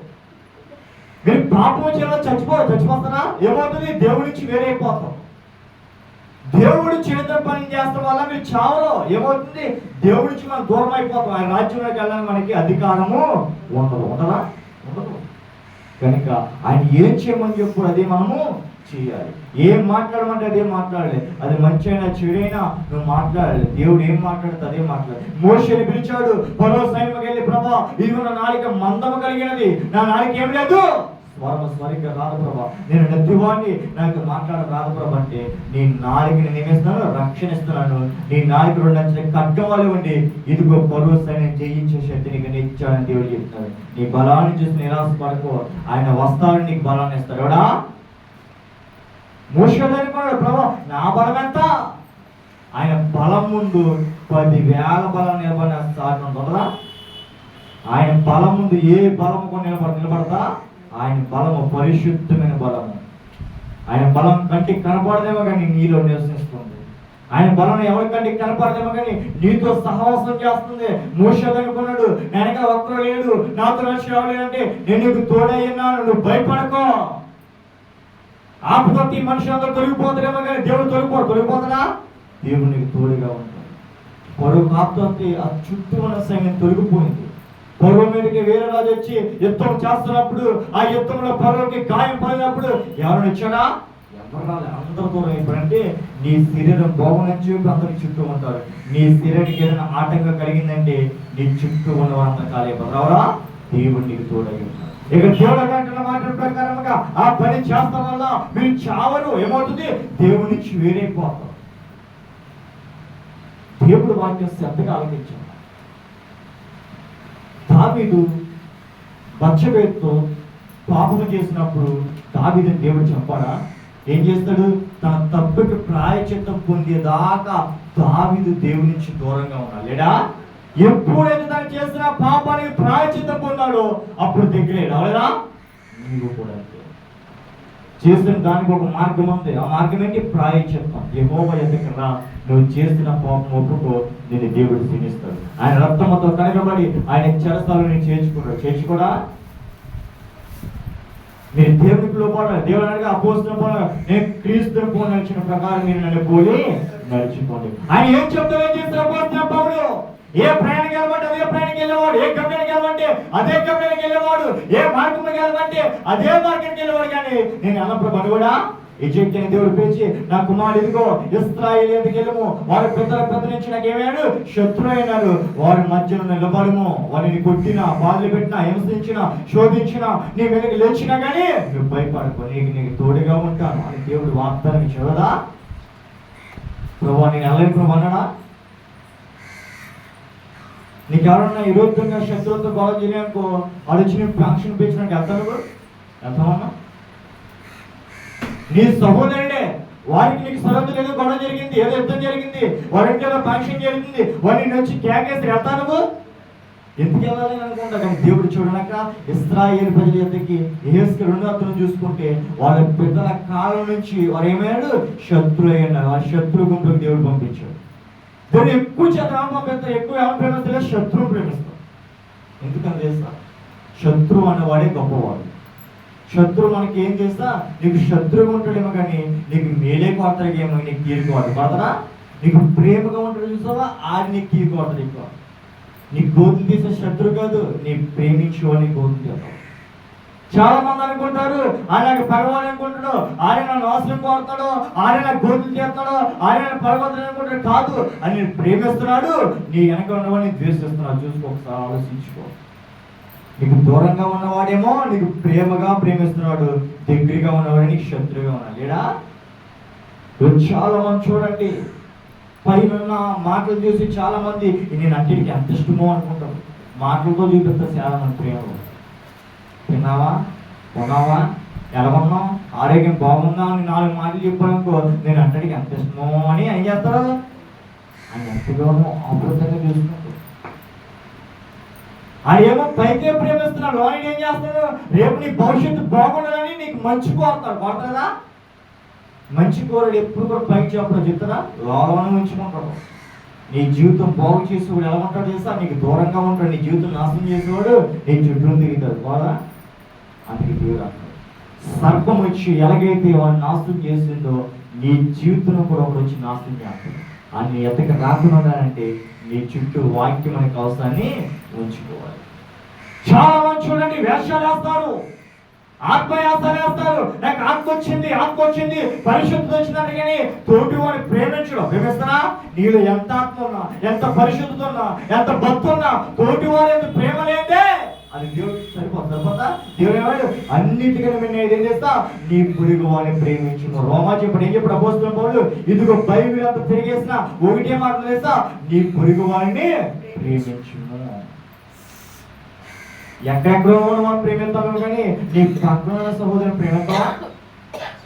మీరు పాపం చేయడం చచ్చిపోతారా? ఏమవుతుంది? దేవుడి నుంచి వేరైపోతాం. దేవుడు చేత పని చేస్తాం వల్ల మీరు చావరు. ఏమవుతుంది? దేవుడి నుంచి మనం దూరం అయిపోతాం. ఆయన రాజ్యంలోకి వెళ్ళడానికి మనకి అధికారము ఉండదు. కనుక ఆయన ఏం చేయమని చెప్పు అదే మనము చేయాలి. ఏం మాట్లాడమంటే అదే మాట్లాడాలి. అది మంచి అయినా చెడైనా నువ్వు మాట్లాడాలి. దేవుడు ఏం మాట్లాడితే అదే మాట్లాడాలి. మోషేని పిలిచాడు. ఫరో సైన్యంకి వెళ్ళి, ప్రభా ఇది నా నాలుక మందము కలిగినది, నా నాలుక ఏం లేదు, స్వరిగా రాదు ప్రభా, నేను నద్దివాడిని, నాకు మాట్లాడ రాదు ప్రభా అంటే నీ నాలుకని నేనేస్తున్నాను, రక్షణ ఇస్తున్నాను. నీ నాలుగు 2 అంచెల ఖడ్గం వల్ల ఉండి ఇదిగో ఫరో సైన్యం జయించే శక్తి నీకు ఇచ్చాడని దేవుడు చెప్తాడు. నీ బలాన్ని చూసి నిరాశ పడుకో. ఆయన వస్తాడని నీకు బలాన్ని ఇస్తాడు. ఎవడా? మోషేని ప్రభా నా బలం ఎంత? ఆయన బలం ముందు 10,000 బలం నిలబడిన సాధన ఉందా? ఆయన బలం ముందు ఏ బలము నిలబడతా? ఆయన బలము పరిశుద్ధమైన బలము. ఆయన బలం కంటికి కనపడదేమో కానీ నీలో నివసిస్తుంది. ఆయన బలం ఎవరి కంటికి కనపడదేమో కానీ నీతో సహవాసం చేస్తుంది. మోషే అనుకున్నాడు, వెనక ఒక్కరు లేడు, నాతో నడిచేవాళ్ళంటే నేను నీకు తోడయ్యున్నాను, నువ్వు భయపడకో. ఆపదొత్తి మనిషి అందరూ తొలగిపోతాడేమో కానీ దేవుడు తొలగిపోతాడా? దేవుడు నీకు తోడుగా ఉంటాడు. పొరుగు ఆపదొత్తి ఆ చుట్టూ ఉన్న సైన్యం తొలగిపోయింది. పొరుగు మీదకి వేరే రాజు వచ్చి యుద్ధం చేస్తున్నప్పుడు ఆ యుద్ధంలో పొరుగుకి గాయం పడినప్పుడు ఎవరు వచ్చాడా? ఎవరు రాలే, అందరూ దూరం. ఎప్పుడంటే నీ శరీరం బాగుందని చెప్పి అందరికి చుట్టూ ఉంటారు. నీ శరీరానికి ఏదైనా ఆటంకం కలిగిందంటే నీ చుట్టూ ఉన్న వాళ్ళంతా కాలేపరు. రావరా? దేవుడు నీకు తోడై ఉంటాడు. ఇక దేవుడు అంటున్న మాటల ప్రకారంగా ఆ పని చేస్తాం వల్ల మీరు చావరు. ఏమవుతుంది? దేవుడి నుంచి వేరైపోతారు. దేవుడు వాక్యం శ్రద్ధగా ఆలోచించాడు. దావీదు బత్షెబతో పాపము చేసినప్పుడు దావీదుని దేవుడు చంపాడా? ఏం చేస్తాడు? తన తప్పుకి ప్రాయశ్చిత్తం పొందేదాకా దావీదు దేవుడి నుంచి దూరంగా ఉన్నాడు. లేడా? ఎప్పుడైతే తను చేసిన పాపానికి ప్రాయశ్చిత్తం పొందాడో అప్పుడు దగ్గరే రాలేదా? నీవు కూడా చేసిన దానికి ఒక మార్గం ఉంది. ఆ మార్గం ఏంటి? ప్రాయశ్చిత్తం. యెహోవా ఎదుట రా, నువ్వు చేసిన పాపం ఒప్పుకో, నేను దేవుడు క్షమిస్తాడు. ఆయన రక్తంతో కనగబడి ఆయన చెరసాలను చేర్చుకోడా? మీరు దేవునికి లోపడాలి. దేవుడు అనగా అపోస్తున్న పోగా నేను క్రీస్తుని పోలి నడిచిన ప్రకారం మీరు నన్ను పోలి నడుచుకోండి. ఆయన ఏం చెప్తారో చేసిన అపోస్తున్న పౌలు ఏ ప్రయాణానికి వెళ్ళమంటే అదే ప్రయాణానికి వెళ్ళేవాడు, ఏ గమ్యానికి వెళ్ళమంటే అదే గమ్యానికి వెళ్ళేవాడు, ఏ మార్గంలోకి వెళ్ళమంటే అదే మార్గానికి వెళ్ళేవాడు. కానీ నేను అన్నప్పుడు కూడా ఎజెక్కిన దేవుడు పిలిచి, నా కుమారుడు ఇదిగో ఇశ్రాయేలీయులకు వెళ్ళము, వారి పెద్ద నుంచి నాకు ఏమయ్యాడు, శత్రు అయినారు, వారి మధ్యలో నిలబడము, వారిని కొట్టినా, బాధలు పెట్టినా, హింసించినా, శోధించినా, నీ వెనక్కి లేచినా కానీ నువ్వు భయపడకు, నీకు తోడుగా ఉంటాను అని దేవుడు వాగ్దానం ఇచ్చాడు కదా. ప్రభు నేను వెళ్ళలేను ప్రభు అన్నాడా? నీకు ఎవరన్నా విరోధంగా శత్రువులతో గొడవ చేయలేనుకో, అడిచి నీ ఫంక్షన్ పెంచడానికి వెళ్తామన్నా? నీ సహోదరుడే, వారికి నీకు సరిహద్దు ఏదో గొడవ జరిగింది, ఏదో యుద్ధం జరిగింది, వారింటి ఏదో ఫంక్షన్ జరిగింది, వారిని వచ్చి కేకేసి వెళ్తాను నువ్వు ఎందుకు వెళ్ళాలని అనుకుంటా. కానీ దేవుడు చూడనక ఇశ్రాయేలు ప్రజల యొద్దకి యెహెజ్కేలు 2వ అధ్యాయం చూసుకుంటే వాళ్ళ పెద్దల కాలం నుంచి వారు ఏమయ్యాడు, శత్రు అయ్యారు. ఆ శత్రు గుంపులకు దేవుడు పంపించాడు. దేవుడు ఎక్కువ పంపిస్తారు, ఎక్కువ ఎవరు ప్రేమిస్తారు, శత్రువు ప్రేమిస్తారు. ఎందుకని చేస్తా, శత్రువు అన్నవాడే గొప్పవాడు. శత్రువు మనకి ఏం చేస్తా, నీకు శత్రువుగా ఉంటాడేమో కానీ నీకు మేలే కోతరికేమో, నీకు కీడు కోత పడతారా. నీకు ప్రేమగా ఉంటాడు చూసావా, ఆడి నీకు కీడు కోతలు ఎక్కువ. నీ గోతులు తీసే శత్రువు కాదు, నీ ప్రేమించువని గోతులు తీస్తావు. చాలా మంది అనుకుంటారు ఆయన పగవాలని అనుకుంటాడు, ఆయన నాశనం కోరుతాడు, ఆయన గోతులు చేస్తాడు, ఆయన పగవద్దని అనుకుంటాడు. కాదు, అని ప్రేమిస్తున్నాడు, నీ వెనక ఉన్నవాడిని ద్వేషిస్తున్నాడు. చూసుకో, ఒకసారి ఆలోచించుకో. నీకు దూరంగా ఉన్నవాడేమో నీకు ప్రేమగా ప్రేమిస్తున్నాడు, దగ్గరగా ఉన్నవాడే నీకు శత్రువుగా ఉన్నాడు. లేడా? చాలా మంది చూడండి, పైన మాటలు చూసి చాలా మంది నేను అన్నిటికీ ఎంత ఇష్టమో అనుకుంటారు. మాటలతో చూపిస్తారు చాలా మంది ప్రేమ. తిన్నావా, కొన్నావా, ఎలా ఉన్నావు, ఆరోగ్యం బాగుందా అని 4 మాటలు చెప్పాలనుకో, నేను అన్నిటికీ ఎంత ఇష్టమో అని ఏం చేస్తారు, అని ఎంతగానో అమృతంగా చూసుకుంటారు. ఆడేమో పైకే ప్రేమిస్తున్నాడు, ఆయన ఏం చేస్తాడు, రేపు నీ భవిష్యత్తు బాగుండాలని నీకు మంచి కోరుతాడు. కోరుతుందా? మంచి కోరడు ఎప్పుడు కూడా పైకి చెప్పడం చెప్తారా, లోపల ఉంచుకుంటాడు. నీ జీవితం బాగు చేసేవాడు ఎలా ఉంటాడు చేస్తా, నీకు దూరంగా ఉంటాడు. నీ జీవితం నాశనం చేసేవాడు నీ చుట్టూ తిరుగుతాడు. బాగా అందుకే దేవుడు అంటాడు, సర్పం వచ్చి ఎలాగైతే వాడిని నాశనం చేసిందో నీ జీవితం కూడా ఒకటి వచ్చి నాశనం చేస్తాడు. అన్ని ఎతక రాకున్నాడంటే నీ చుట్టూ వాక్యం అనే కవసాన్ని ఉంచుకోవాలి. చాలా మంది చూడండి వేషాలు వేస్తారు, ఆత్మయాసాలు వేస్తారు. నాకు ఆత్మ వచ్చింది పరిశుద్ధి వచ్చిందంటే కానీ తోటి వాడిని ప్రేమిస్తారా? నీళ్ళు ఎంత ఆత్మ ఉన్నా, ఎంత పరిశుద్ధత ఉన్నా, ఎంత భక్తి ఉన్నా, తోటి వారి ఎంత ప్రేమ లేదే అది దేవుడికి సరిపోతా. దేవుడు ఏవాడు అన్నిటికన్నా నేను ఏం చేస్తా, నీ పొరుగు వాడిని ప్రేమించును. రోమా చెప్పాడు, ఏం చెప్పాడు అపోస్తలుడైన పౌలు, ఇదిగో బైబిల్ అంతా తిరిగేసిన ఒకటే మాట చేస్తా, నీ పొరుగు వాడిని ప్రేమించును. ఎక్కడెక్కడో మనం ప్రేమిస్తాము కానీ నీ పక్కన సహోదరుని ప్రేమిస్తావా?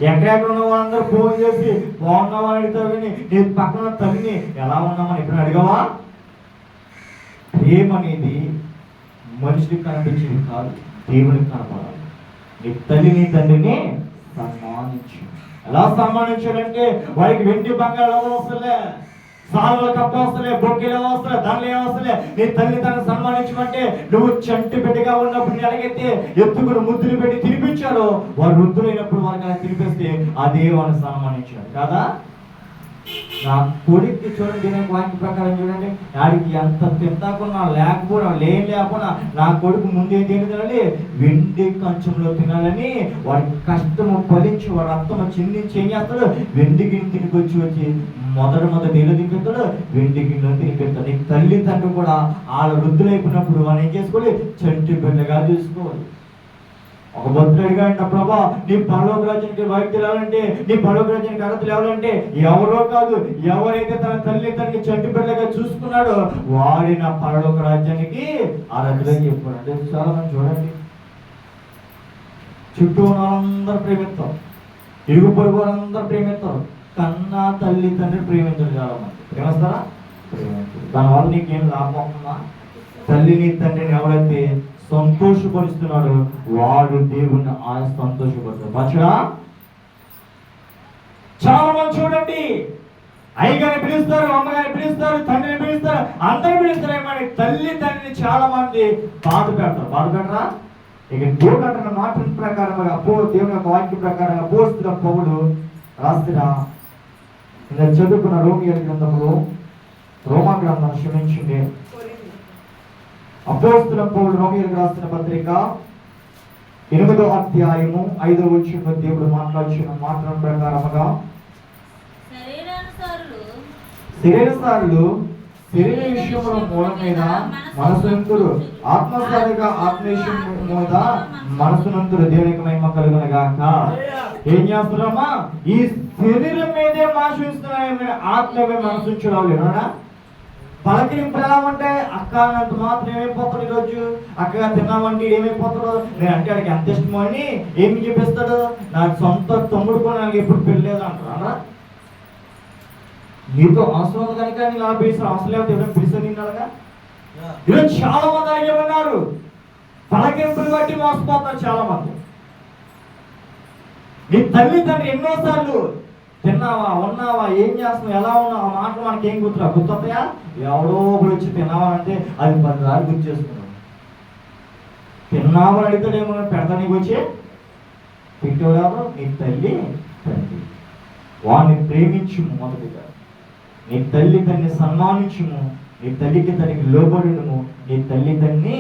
ఎక్కడెక్కడ ఉన్న వాళ్ళందరూ ఫోన్ చేసి బాగున్నావా అడుగుతావు కానీ నీ పక్కన తల్లిని ఎలా ఉన్నామని ఎప్పుడు అడిగావా? ప్రేమ అనేది మనిషికి కనిపించేది కాదు, దేవునికి కనపడాలి. నీ తల్లిని తండ్రిని సన్మానించు. ఎలా సన్మానించాలంటే వాడికి వెండి బంగాళం అవసరలే, సాల్వ కప్ప వస్తలే, బొక్కెలు వస్తలే, దండలు వస్తలే. నీ తల్లిదండ్రులు సన్మానించమంటే నువ్వు చంటి బిడ్డగా ఉన్నప్పుడు ఎలాగైతే ఎత్తుకుని ముద్దులు పెట్టి తినిపించాడో, వారు వృద్ధులైనప్పుడు వారికి అలా తినిపిస్తే అదే వాళ్ళని సన్మానించాడు కదా. నా కొడుక్కి చూడండి, నాకు వాక్య ప్రకారం చూడండి, వాడికి ఎంత తింటాకున్నా లేకపోయినా నా కొడుకు ముందే తినాలి, వెండి కంచంలో తినాలని వాడికి కష్టము ఫలించి వాడు రక్తము చిందించి ఏం చేస్తాడు, వెండి గిన్నెకి వచ్చి మొదటి నీళ్ళు తినిపిస్తాడు, వెండి గిన్నెలు తినిపిస్తాడు. నీ తల్లిదండ్రులు కూడా వాళ్ళ వృద్ధులైపోయినప్పుడు వాళ్ళు ఏం చేసుకోవాలి, చంటి బిడ్డగా చూసుకోవాలి. ఒక భక్తుడు అడిగాడంట, ప్రభా నీ పరలోక రాజ్యానికి వైపు తెలాలంటే, నీ పరలోక రాజ్యానికి అర్హత లేవాలంటే ఎవరో కాదు, ఎవరైతే తన తల్లి తండ్రి చంటి బిడ్డగా చూసుకున్నాడో వాడి నా పరలోక రాజ్యానికి అర్హతగా చెప్పాడు. అంటే చాలా మంది చూడండి, చుట్టూ ఉన్న వాళ్ళందరూ ప్రేమిస్తారు, ఇరుగు పొరుగు వాళ్ళందరూ ప్రేమిస్తారు, కన్నా తల్లి తండ్రి ప్రేమించరు. చాలా మంది ప్రేమిస్తారా? ప్రేమించరు. దానివల్ల నీకేం లాభం అవుతుందా? తల్లిని తండ్రిని ఎవరైతే సంతోషపరుస్తున్నాడు వాడు దేవుణ్ణి ఆయన సంతోషపరుస్తాడు. మంచిగా చాలా మంది చూడండి, అయ్యగారిని పిలుస్తారు, అమ్మగారిని పిలుస్తారు, తండ్రిని పిలుస్తారు, అందరూ పిలుస్తారు. కానీ తల్లి తండ్రిని చాలా మంది బాధ పెట్టరా? ఇక దేవుడు అంటున్న మాట ప్రకారంగా దేవుని యొక్క వాక్య ప్రకారంగా అపోస్తలుడైన పౌలు రాసిన చదువుకున్న రోమియల గ్రంథంలో, రోమా గ్రంథం క్షమించింది, అపోస్తలుడైన పౌలు రోమియోలకు రాసిన పత్రిక 8వ అధ్యాయము 5వ వచనంలో దేవుడు మాట్లాడుచున్న మాటల ప్రకారముగా శరీరసారులు శరీర విషయముల మూలమైన మనసునంతుడు, ఆత్మసారిగా ఆత్మవిషయం మీద మనసునంతుడు దేవునికి మహిమ కలుగునగాక. ఏం చేస్తున్నామా? ఈ శరీరం మీదే మనసు ఆత్మమే మనసు చూడాలి. పలకరింపు ఎలా ఉంటే అక్క అన్నంత మాత్రం ఏమైపోతాడు, ఈరోజు అక్కగా తిన్నామంటే ఏమైపోతాడు, నేను అంటే వాడికి ఎంత ఇష్టమో అని ఏమి చెప్పేస్తాడు, నాకు సొంత తమ్ముడు కూడా నాకు ఎప్పుడు పెళ్ళలేదు అంటారా? నీతో అవసరం ఉంది కనుక నేను అలా పిలిచిన అవసరం లేకపోతే ఎవరైనా పిలిచాను నిన్నగా. ఈరోజు చాలా మంది అలాగే ఉన్నారు. పలకరింపులు బట్టి మోసపోతారు చాలా మంది. నీ తల్లిదండ్రులు ఎన్నోసార్లు తిన్నావా, ఉన్నావా, ఏం చేస్తున్నావు, ఎలా ఉన్నావు, ఆ మాటలు మనకి ఏం గుర్తుతాయా? ఎవడో ఒకటి వచ్చి తిన్నావా అంటే అది 10 సార్లు గుర్తు చేసుకున్నావు. తిన్నావని అడుగుతాడేమో, పెడతానికి వచ్చి పెట్టేవాడు నీ తల్లి తండ్రి. వాడిని ప్రేమించుము మొదటిగా. నీ తల్లి తన్ని సన్మానించుము, నీ తల్లికి తనకి లోబడుము, నీ తల్లి తన్ని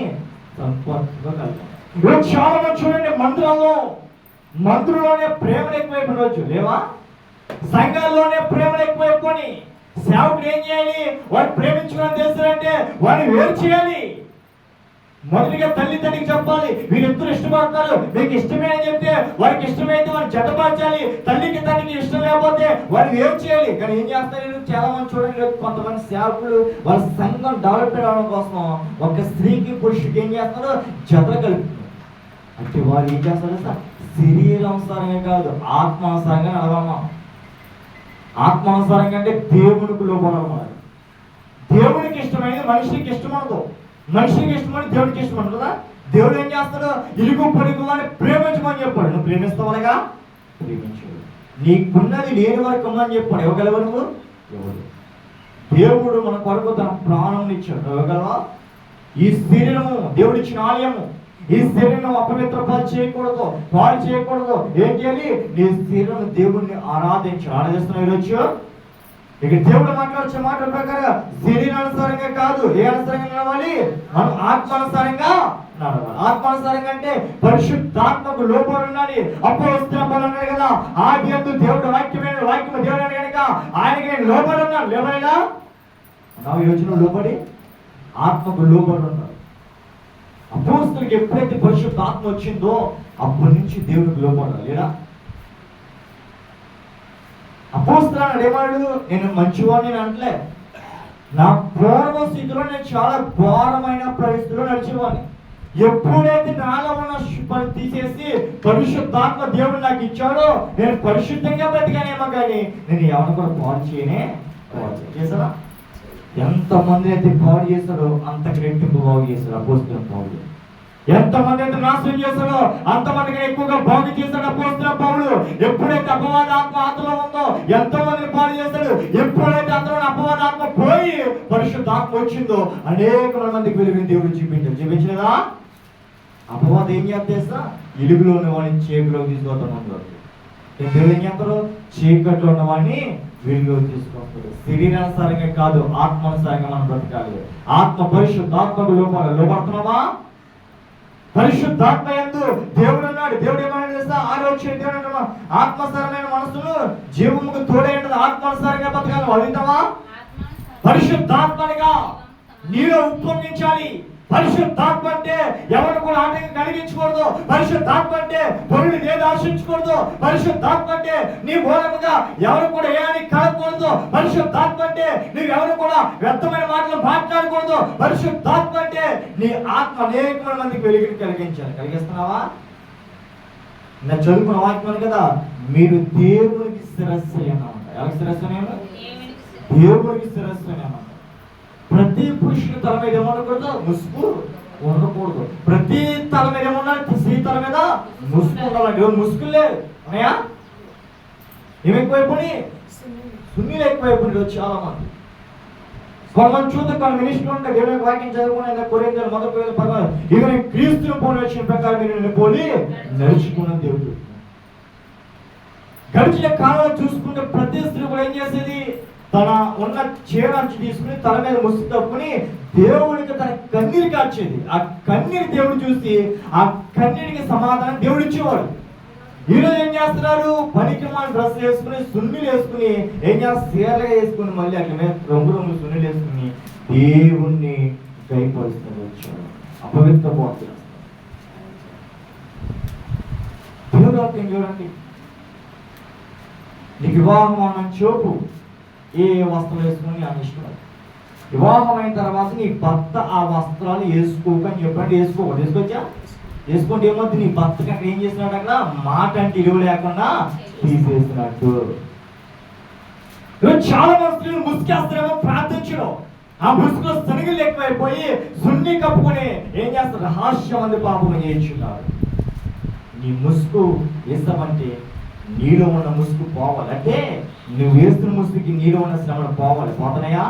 సంపర్కగలము. చాలా మంది చూడండి, మందిరంలోనే ప్రేమలు ఎక్కువైపోవచ్చు లేవా? సంఘాల్లోనే ప్రేమలు ఎక్కువైపోయి సేవకుడు ఏం చేయాలి? వాడు ప్రేమించుకుని తెలుసునంటే వాడిని వేరు చేయాలి. మొదటిగా తల్లి తండ్రికి చెప్పాలి, వీరిద్దరు ఇష్టపడతారు, మీకు ఇష్టమే అని చెప్తే వారికి ఇష్టమైతే వాడిని జతపరచాలి. తల్లికి తండ్రికి ఇష్టం లేకపోతే వాడిని వేరు చేయాలి. కానీ ఏం చేస్తారు చాలా మంది చూడండి, కొంతమంది సేవకులు వాళ్ళ సంఘం డెవలప్ అవడం కోసం ఒక స్త్రీకి పురుషుడికి ఏం చేస్తారు? జతలు కలుపుతున్నారు. అంటే వారు ఏం చేస్తారు సార్? శరీరానుసారంగా కాదు, ఆత్మానుసారంగా నడవమ్మా. ఆత్మానుసారంగా అంటే దేవునికి లోపడాలి. దేవునికి ఇష్టమైనది మనిషికి ఇష్టమనదు, మనిషికి ఇష్టమని దేవుడికి ఇష్టమని కదా. దేవుడు ఏం చేస్తాడు? ఇరుగు పొరుగు అని ప్రేమించమని చెప్పాడు. నువ్వు ప్రేమిస్తావనగా ప్రేమించాడు. నీకున్నది లేని వరకు ఉందని చెప్పాడు. ఇవ్వగలవు నువ్వు? ఎవరు? దేవుడు మన కొరకు తన ప్రాణం ఇచ్చాడు. ఇవ్వగలవా? ఈ శరీరము దేవుడిచ్చిన ఆలయము. ఈ శరీరం అపవిత్రపాలు చేయకూడదు, పాలు చేయకూడదు. ఏం చేయాలి? నీ శరీరం దేవుడిని ఆరాధిస్తున్నావు. ఈరోజు ఇక దేవుడు మాట్లాడే మాట ప్రకారం శరీరానుసారంగా కాదు, ఏ అనుసారంగా నడవాలి? మనం ఆత్మానుసారంగా నడవాలి. ఆత్మానుసారంగా అంటే పరిశుద్ధాత్మకు లోపల ఉండాలి. అపోస్తలుల పౌలు అన్నాడు కదా, ఆదియందు దేవుడు వాక్యము దేవుడు అని కనుక ఆయనకి నేను లోపల ఉన్నాను. లేవైనా నా యోచన లోపడి ఆత్మకు లోపడి ఉన్నాడు. అపోస్తలులకు ఎప్పుడైతే పరిశుద్ధాత్మ వచ్చిందో అప్పటి నుంచి దేవునికి లోపడాలి. లేదా అపోస్తలుడు అడేవాడు, నేను మంచివాడిని అంటలే, నా పూర్వ స్థితిలో నేను చాలా ఘోరమైన పరిస్థితిలో నడిచేవాడిని. ఎప్పుడైతే నాలో ఉన్న తీసేసి పరిశుద్ధాత్మ దేవుడు నాకు ఇచ్చాడో నేను పరిశుద్ధంగా బ్రతికానేమో, కానీ నేను ఎవరు కూడా పాడు చేయనే చేశారా? ఎంతమంది అయితే పాడు చేశాడో అంతకు రెట్టింపు బాగు చేశాడు అపోస్తలుల పౌలు. ఎంతమంది అయితే నాశనం చేశాడో అంతమందికి ఎక్కువగా బాగు చేశాడు అపోస్తలుల పౌలు. ఎప్పుడైతే అపవాద ఆత్మ ఆత్మలో ఉందో ఎంతో మందిని పాడు చేశాడు. ఎప్పుడైతే అందులో అపవాద ఆత్మ పోయి పరిశుద్ధ ఆత్మ వచ్చిందో అనేక మందికి వెలుగుని దేవుడు చూపించలేదా? అపవాదం ఏం చేస్తా? ఇలుగులో ఉన్నవాడిని చీకటిలోకి తీసుకొస్తాను. దేవుడు ఏం చేస్తారు? చీకట్లో ఉన్నవాడిని వెలుగులోకి తీసుకొస్తాడు. శరీరానుసారంగా కాదు, ఆత్మానుసారంగా మనం బ్రతకాలి. ఆత్మ పరిశుద్ధాత్మకు లోపడుతున్నావా? పరిశుద్ధాత్మ యందు దేవుడు ఉన్నాడు. దేవుడు ఏమన్నా చేస్తా? ఆలోచన దేవుడు ఆత్మసారమైన మనసును జీవముకు తోడే ఉంటుంది. ఆత్మానుసారంగా బ్రతకాలి. వదిలితావా? పరిశుద్ధాత్మనిగా నీలో ఉప్పొంగించాలి. పరిశుద్ధాత్మ అంటే ఎవరు కూడా ఆటంకం కలిగించకూడదు. పరిశుద్ధాత్మ అంటే పొరుడు ఏది ఆశించకూడదు. పరిశుద్ధాత్మ అంటే నీ మూలముగా ఎవరు కూడా ఏమని కలగకూడదు. పరిశుద్ధాత్మ అంటే నువ్వు ఎవరు కూడా వ్యర్థమైన మాటలు మాట్లాడకూడదు. పరిశుద్ధాత్మ అంటే నీ ఆత్మ అనేక మందికి వెలుగుని కలిగించాలి. కలిగిస్తున్నావా? నేను చదువుకున్న వాక్యం కదా, మీరు దేవునికి శిరస్సు అన్నమాట. ఎవరికి శిరస్సు అనేమో? దేవునికి శిరస్సు అనేమో. ప్రతి పురుషుని తల మీద ఏమనకూడదు? ముసుగు ఉండకూడదు. ప్రతి తల మీద ఏమన్నా? స్త్రీ తల మీద ముసుగు ఉండాలండి. ముసుగులే ఉన్నాయా? ఏమెక్కువైపోయి? సున్నీలు ఎక్కువైపోయి చాలా మంది. కొంతమంది చూస్తే కొన్ని మినిస్టర్లు ఉంటే దేవుని వాక్యం చదువుకునే కొరింథీయులు మొదటి పర్వాలేదు, ఇక నేను క్రీస్తుని పోలి వచ్చిన ప్రకారం మీరు పోలి నడుచుకున్న దేవుడు. గడిచిన కాలంలో చూసుకుంటే ప్రతి స్త్రీ కూడా ఏం చేసేది? తన ఉన్న చీరంచి తీసుకుని తల మీద ముసుగు కప్పుకుని దేవుడికి తన కన్నీరు కార్చేది. ఆ కన్నీరు దేవుడు చూసి ఆ కన్నీరికి సమాధానం దేవుడు ఇచ్చేవాడు. ఈరోజు ఏం చేస్తున్నారు? పనికిమాలిన డ్రెస్ వేసుకుని సున్నులు వేసుకుని ఏం చేస్తారు? చీరగా వేసుకుని మళ్ళీ అట్ల మీద రంగు రంగు సున్నులు వేసుకుని దేవుణ్ణి గైపరుస్తూ వచ్చాడు. అపవిత్ర బోధ చేస్తారు. దేవుడు వాక్యం చూడండి. నీకు వివాహం అన్న చోపు ఏ వస్త్రం వేసుకుని అని ఇష్టం. వివాహం అయిన తర్వాత నీ భర్త ఆ వస్త్రాలు వేసుకోకని చెప్పండి. వేసుకోకూడదు. వేసుకోవచ్చా? వేసుకుంటే ఏమవుతుంది? నీ భర్తకి అక్కడ ఏం చేసినట్టు? అక్కడ మాట అంటే ఇలువ లేకుండా తీసేసినట్టు. చాలా మంది ముసుకేస్తారేమో ప్రార్థించడం. ఆ ముసుగులో శనగలు ఎక్కువైపోయి సున్ని కప్పుకొని ఏం చేస్తారు? రహస్యం అంది పాపం చేయించున్నారు. నీ ముసుగు వేస్తామంటే నీలో ఉన్న ముసుగు పోవాలి. అంటే నువ్వు వేస్తున్న ముసుగుకి నీలో ఉన్న శ్రమలు పోవాలి. పోతున్నాయా?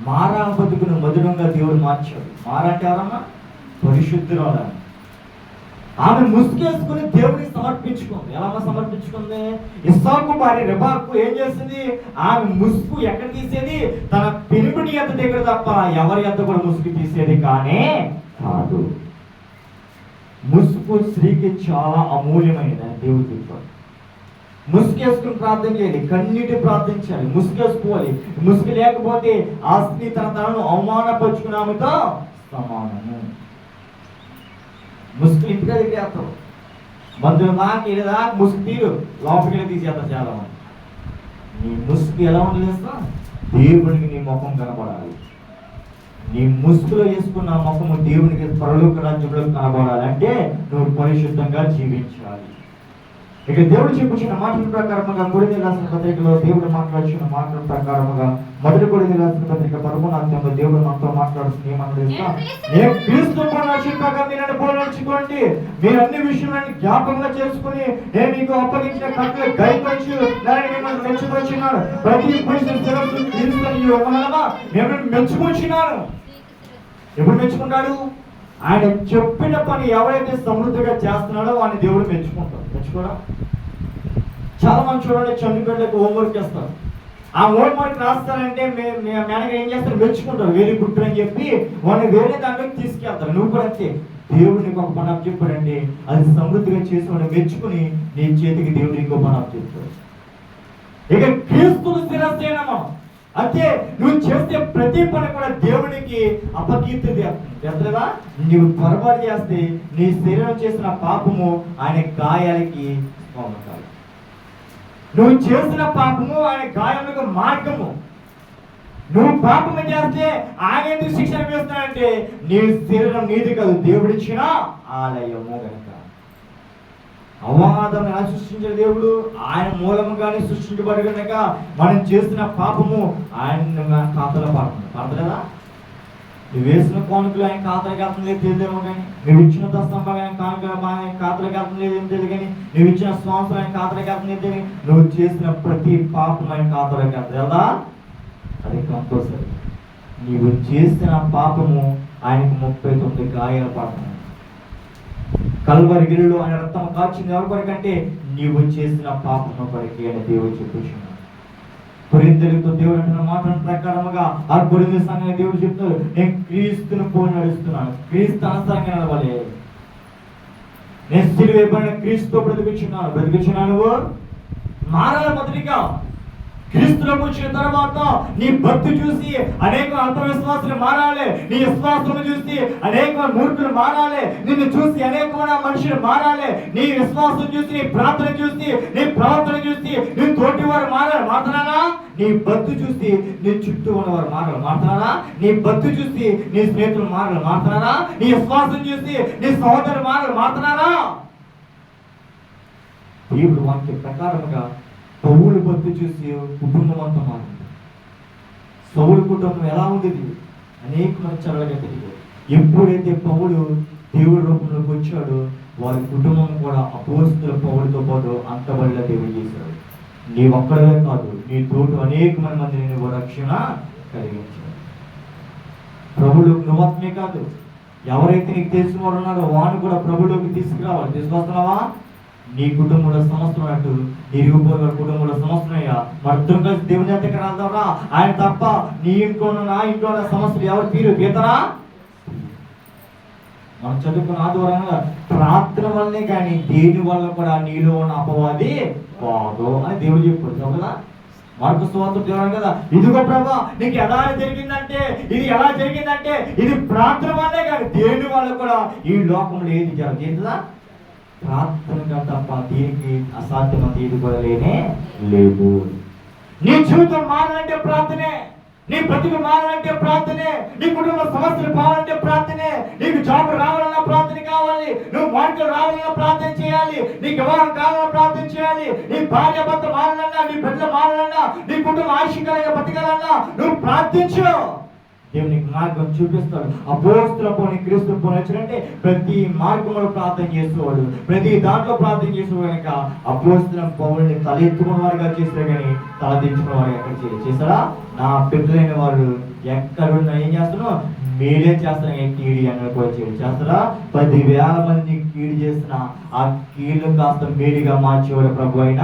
మారా బతుకును మధురంగా దేవుడు మార్చాడు. మారా అంటే ఎవరమ్మా? పరిశుద్ధురాలని. ఆమె ముసుగేసుకుని దేవుడికి సమర్పించుకుంది. ఎలా సమర్పించుకుంది? ఇస్సాకు భార్య రెబాకు ఏం చేసింది? ఆమె ముసుగు ఎక్కడ తీసేది? తన పెనుగుడి ఎద్ద దగ్గర తప్ప ఎవరి ఎద్ద కూడా ముసుగు తీసేది కానే కాదు. ముసుగు స్త్రీకి చాలా అమూల్యమైనది. దేవుడు చెప్పాడు. ముసుగేసుకుని ప్రార్థన చేయాలి. కన్నీటి ప్రార్థించాలి. ముసుగేసుకోవాలి. ముసుగు లేకపోతే ఆ స్త్రీ తనను అవమానపరుచుకున్న ఆమెతో సమానము. ముసుగు ఇంటికి దగ్గర వేస్తావు. మందులు దాకా ఏదా ముసుగు తీరు లోపలికి తీసేస్తారు చాలా మంది. నీ ముసుగు ఎలా ఉండలేస్తా? దేవునికి నీ ముఖం కనబడాలి. నీ ముసుగులో వేసుకున్న ముఖము దేవునికి పరలోక రాజ్యంలో కనబడాలి. అంటే నువ్వు పరిశుద్ధంగా జీవించాలి. ఇక దేవుడు చెప్పుచున్న మాటల ప్రకారముగా కొరింథీయులకు రాసిన పత్రికలో దేవుడు మాట్లాడుచున్న మాటల ప్రకారముగా మొదటి కొరింథీయులకు రాసిన పత్రిక 11వ అధ్యాయంలో దేవుడు మనతో మాట్లాడుతున్న ఏమన్నాడు? నేను క్రీస్తు ప్రకారం మీరు పోల్చుకోండి. మీరు అన్ని విషయాన్ని జ్ఞాపకంగా చేసుకుని నేను మీకు అప్పగించిన కట్టలు గైపరిచి మిమ్మల్ని మెచ్చుకొచ్చినాను. ప్రతి మిమ్మల్ని మెచ్చుకొచ్చినాను. ఎప్పుడు మెచ్చుకుంటాడు? ఆయన చెప్పిన పని ఎవరైతే సమృద్ధిగా చేస్తున్నాడో వాడిని దేవుడు మెచ్చుకుంటాడు. మెచ్చుకోవడం చాలా మంది చూడండి, చంద్రపేటలకు హోంవర్క్ చేస్తారు. ఆ హోంవర్క్ రాస్తారంటే మేనేజర్ ఏం చేస్తారు? మెచ్చుకుంటారు. వెరీ గుడ్ అని చెప్పి వాడిని వేరే దాంట్లోకి తీసుకెళ్తారు. నువ్వు కూడా అంతే. దేవుడికి ఒక పని అప్ చెప్పాడంటే అది సమృద్ధిగా చేసి వాడిని మెచ్చుకుని నీ చేతికి దేవుడు ఇంకో పని అప్ చెప్తాడు. ఇక క్రీస్తుకు శిరస్సేనమా అంటే నువ్వు చేసే ప్రతి పని కూడా దేవుడికి అపకీర్తి తెస్తలేదా? నువ్వు పొరపాటు చేస్తే నీ శరీరం చేసిన పాపము ఆయన గాయాలకి పోగొట్టాలి. నువ్వు చేసిన పాపము ఆయన గాయాలకు మార్గము. నువ్వు పాపము చేస్తే ఆయన ఎందుకు శిక్షణ వేస్తున్నాడంటే నీ శరీరం నీది కాదు, దేవుడిచ్చిన ఆలయము కనుక. అవాదం ఎలా సృష్టించాడు దేవుడు? ఆయన మూలముగానే సృష్టించబడి కనుక మనం చేస్తున్న పాపము ఆయన ఖాతాలో పడతలేదా? నువ్వు వేసిన కానుకలు ఆయన ఖాతాలోకి వెళ్తుంది లేదు తెలియదేమో కానీ, నువ్వు ఇచ్చిన దస్తంభం ఆయన ఖాతాలోకి వెళ్తుంది లేదు ఏం తెలియదు కానీ, నువ్వు ఇచ్చిన సంవత్సరం ఆయన ఖాతాలోకి వెళ్తుంది లేదు కానీ, నువ్వు చేసిన ప్రతి పాపం ఆయన ఖాతాలోకి వెళ్తుంది కదా. అది కంపల్సరీ. నువ్వు చేసిన పాపము ఆయనకు 39 గాయాలు పడుతున్నాయి. కల్వరి గిరిలో ఆయన రక్తం కాచింది ఎవరి కొరకంటే నీవు చేసిన పాపం కొరకే అని దేవుడు చెప్పుచున్నాడు. కొరింథీయులతో దేవుడు అంటున్న మాటల ప్రకారముగా ఆ కొరింథీ సంఘానికి దేవుడు చెప్తాడు, నేను క్రీస్తును పోలి నడుస్తున్నాను. క్రీస్తు అనుసారంగా నడవాలి. నేను సిలువ వేయబడిన క్రీస్తుతో బ్రతికించున్నాను. మారాలి. మొదటిగా క్రీస్తులోకి వచ్చిన తర్వాత నీ భక్తి చూసి అనేక అల్ప విశ్వాసులు మారాలి. నీ విశ్వాసం చూసి అనేక మూర్ఖులు మారాలి. నిన్ను చూసి అనేకమైన మనుషులు మారాలి. నీ విశ్వాసం చూసి, నీ ప్రార్థన చూసి, నీ ప్రవర్తన చూసి నీ తోటి వారు మారుతున్నారా? నీ భక్తి చూసి నీ చుట్టూ ఉన్నవారు మారుతున్నారా? నీ భక్తి చూసి నీ స్నేహితులు మారుతున్నారా? నీ విశ్వాసం చూసి నీ సహోదరులు మారుతున్నారా? దేవుడు వాక్య ప్రకారముగా పౌలు భక్తి చూసి కుటుంబం అంతా మారింది. సౌలు కుటుంబం ఎలా ఉండేది? అనేక మంది చల్లగా తిరిగారు. ఎప్పుడైతే పౌలు దేవుడి రూపంలోకి వచ్చాడో వారి కుటుంబం కూడా అపోస్తలుల పౌలుతో పాటు అంతబడిలా దేవుడు చేశాడు. నీ ఒక్కడే కాదు, నీ తోటి అనేక మంది నువ్వు రక్షణ కలిగించాడు. ప్రభువులోకి నువ్వే కాదు, ఎవరైతే నీకు తెలిసిన వాడు ఉన్నాడో వాడిని కూడా ప్రభువులోకి తీసుకురావాలి. తీసుకొస్తున్నావా? నీ కుటుంబంలో సమస్య ఉన్నట్టు ఇరుగుపోయిన కుటుంబంలో సమస్య ఉన్నాయా? మరిద్దరం కలిసి దేవుని దగ్గర వెళ్దాంరా. ఆయన తప్ప నీ ఇంట్లో నా ఇంట్లో ఉన్న సమస్యలు ఎవరు తీరు తీతరా? మనం చదువుకున్న ఆదివారంగా ప్రార్థన వల్లనే కానీ దేని వల్ల కూడా నీలో ఉన్న అపవాది కాదు అని దేవుడు చెప్పాడు కదా. మార్కు సువార్త దేవుడు కదా, ఇదిగో ప్రభా నీకు ఎలా జరిగిందంటే ఎలా జరిగిందంటే ఇది ప్రార్థన వల్లే కానీ దేని వల్ల కూడా ఈ లోకంలో ఏది జరుగుతుందా? ప్రార్థనగా తప్ప దీనికి అసాధ్యమంత ఇది కూడా లేనే లేదు. నీ జీవితం మారాలంటే ప్రార్థనే, నీ బ్రతుకు మారాలంటే ప్రార్థనే, నీ కుటుంబ సమస్యలు పోవాలంటే ప్రార్థనే, నీకు జాబ్ రావాలన్నా ప్రార్థన కావాలి, నువ్వు మార్కులు రావాలన్నా ప్రార్థన చేయాలి, నీకు వివాహం కావాలన్నా ప్రార్థన చేయాలి, నీ భార్య భర్త మారాలన్నా, నీ బిడ్డలు మారాలన్నా, నీ కుటుంబం ఆశీర్వాదంగా బతకాలన్నా నువ్వు ప్రార్థించు. దేవుని మార్గం చూపిస్తాడు. అపోస్తలుల పోని క్రీస్తు పోని వచ్చినంటే ప్రతి మార్గంలో ప్రార్థన చేసేవాడు, ప్రతి దాంట్లో ప్రార్థన చేసేవాడు. కనుక అపోస్తలుల పౌరుని తల ఎత్తుకున్న వారుగా చేస్తారు కానీ తల దించుకున్న వారు ఎక్కడ చేస్తారా? నా పెద్దలైన వారు ఎక్కడున్నా ఏం చేస్తున్నావు? మీరే చేస్తారా? కీడి అన్నది కూడా చేస్తారా? 10,000 మంది కీడు చేసిన ఆ కీడు కాస్త మేలుగా మార్చేవాడు ప్రభు అయిన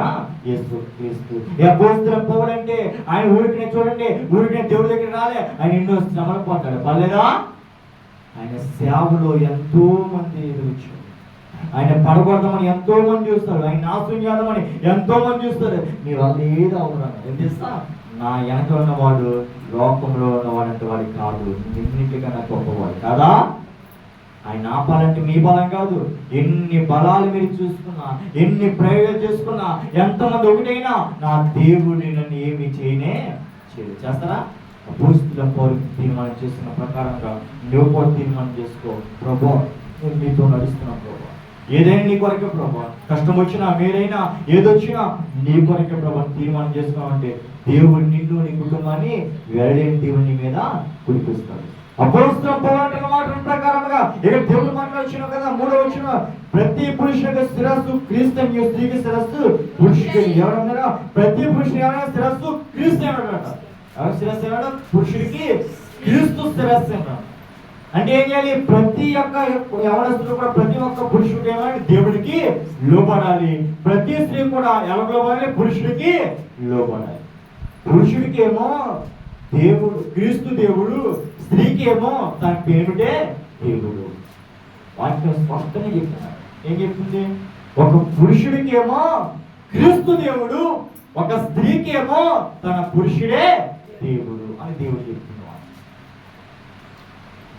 యేసు క్రీస్తు. అపోస్తలుల పౌరుడు అంటే ఆయన ఊరికినే చూడండి, ఊరికినే దేవుడి దగ్గర రాలే, ఆయన ఎన్నో శ్రమలు పోతాడు పర్లేదా? ఆయన సేవలో ఎంతో మంది ఎదురొచ్చారు. ఆయన పడగొడదామని ఎంతో మంది చూస్తారు, ఆయన నాశనం చేద్దామని ఎంతో మంది చూస్తారు. మీ వల్ల ఏదో అవునా ఏం చేస్తా? నా వెనక ఉన్నవాడు లోకంలో ఉన్నవాడు అంటే వాడి కాదు, ఎన్నింటికన్నా గొప్పవాడు కాదా? ఆయన ఆపాలంటే మీ బలం కాదు. ఎన్ని బలాలు మీరు చూసుకున్నా, ఎన్ని ప్రయోగాలు చేసుకున్నా, ఎంతమంది ఒకటైనా నా దేవుడిని నన్ను ఏమి చేయనే చేయదు. చేస్తారా? అపోస్తలుల పౌరులు తీర్మానం చేసుకున్న ప్రకారంగా నువ్వు కూడా తీర్మానం చేసుకో. ప్రభా నేను మీతో నడుస్తున్నాను ప్రభా, ఏదైనా నీ కొరకే ప్రభా, కష్టం వచ్చినా మేలైనా ఏదొచ్చినా నీ కొరకే ప్రభా తీర్మానం చేసుకున్నామంటే దేవుడు నిన్ను నీ కుటుంబాన్ని వేరేని దేవుని మీద కురిపిస్తాడు. అపోస్తలుల పౌరుల మాట ప్రకారంగా ఇక్కడ దేవుడు మాట్లాడుచున్నా కదా, 3వ వచనం, ప్రతి పురుషునికి శిరస్సు క్రీస్తు, స్త్రీకి శిరస్సు పురుషుడికి. ఎవరన్నారా? ప్రతి పురుషుని ఎవరైనా శిరస్సు క్రీస్తు అన్నాడట. ఎవరు శిరస్సు అన్నాడు? పురుషుడికి క్రీస్తు శిరస్సు అన్నాడు. అంటే ఏం చేయాలి? ప్రతి ఒక్క యవనస్తుడు కూడా ప్రతి ఒక్క పురుషుడికి ఏమైనా దేవుడికి లోబడాలి. ప్రతి స్త్రీ కూడా ఎవరికి లోబడాలి? పురుషుడికి లోబడాలి. పురుషుడికి ఏమో దేవుడు క్రీస్తు దేవుడు, స్త్రీకి ఏమో తన పేరుడే దేవుడు. వాక్యం స్పష్టంగా చెప్తున్నారు. ఏం చెప్తుంది? ఒక పురుషుడికి ఏమో క్రీస్తు దేవుడు, ఒక స్త్రీకి ఏమో తన పురుషుడే దేవుడు అని దేవుడు చెప్తున్నాడు.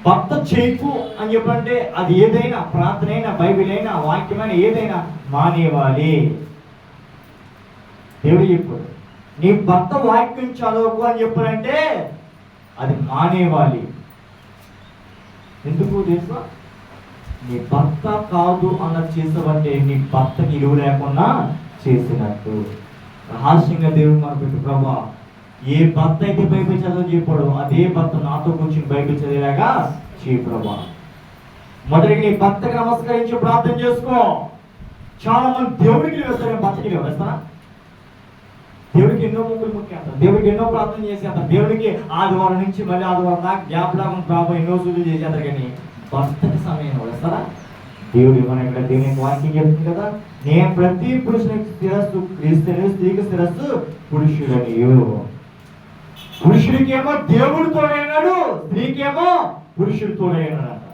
భర్త చేయకు అని చెప్పంటే అది ఏదైనా ప్రార్థన అయినా, బైబిల్ అయినా, వాక్యమైనా ఏదైనా మానేవాలి. దేవుడు చెప్పాడు నీ భర్త వాక్యం చదవకు అని చెప్పారంటే అది మానేవాలి. ఎందుకు తెలుసా? నీ భర్త కాదు అన్నది చేసావంటే నీ భర్తకి ఇలువ లేకుండా చేసినట్టు. రహస్యంగా దేవుడు మనకు పెట్టు ప్రభా, ఏ భర్త అయితే బైబిల్ చదవని చెప్పాడు అదే భర్త నాతో కూర్చుని బైబిల్ చదివేలాగా చేయి ప్రభా. మొదటికి నీ భర్తకి నమస్కరించి ప్రార్థన చేసుకో. చాలా మంది దేవుడికి వేస్తారు, భర్తకి వేస్తారా? దేవుడికి ఎన్నో ముగ్గులు ముఖ్యంటారు, దేవుడికి ఎన్నో ప్రార్థన చేసేస్తారు, దేవుడికి ఆదివారం నుంచి మళ్ళీ ఆదివారం దాకా గ్యాప్ లాగా ప్రాబ్లం ఎన్నో సూచనలు చేసేస్తారు. కానీ భర్తకి సమయం వేస్తారా? దేవుడు మన ఇక్కడ దేవునికి వాక్యం చెప్తుంది కదా, నేను ప్రతి పురుషునికి శిరస్సు క్రీస్తుని, స్త్రీకి శిరస్సు పురుషుడనియు. పురుషుడికేమో దేవుడు తోడైనాడు, స్త్రీకేమో పురుషుడు తోడైనాడు అంట.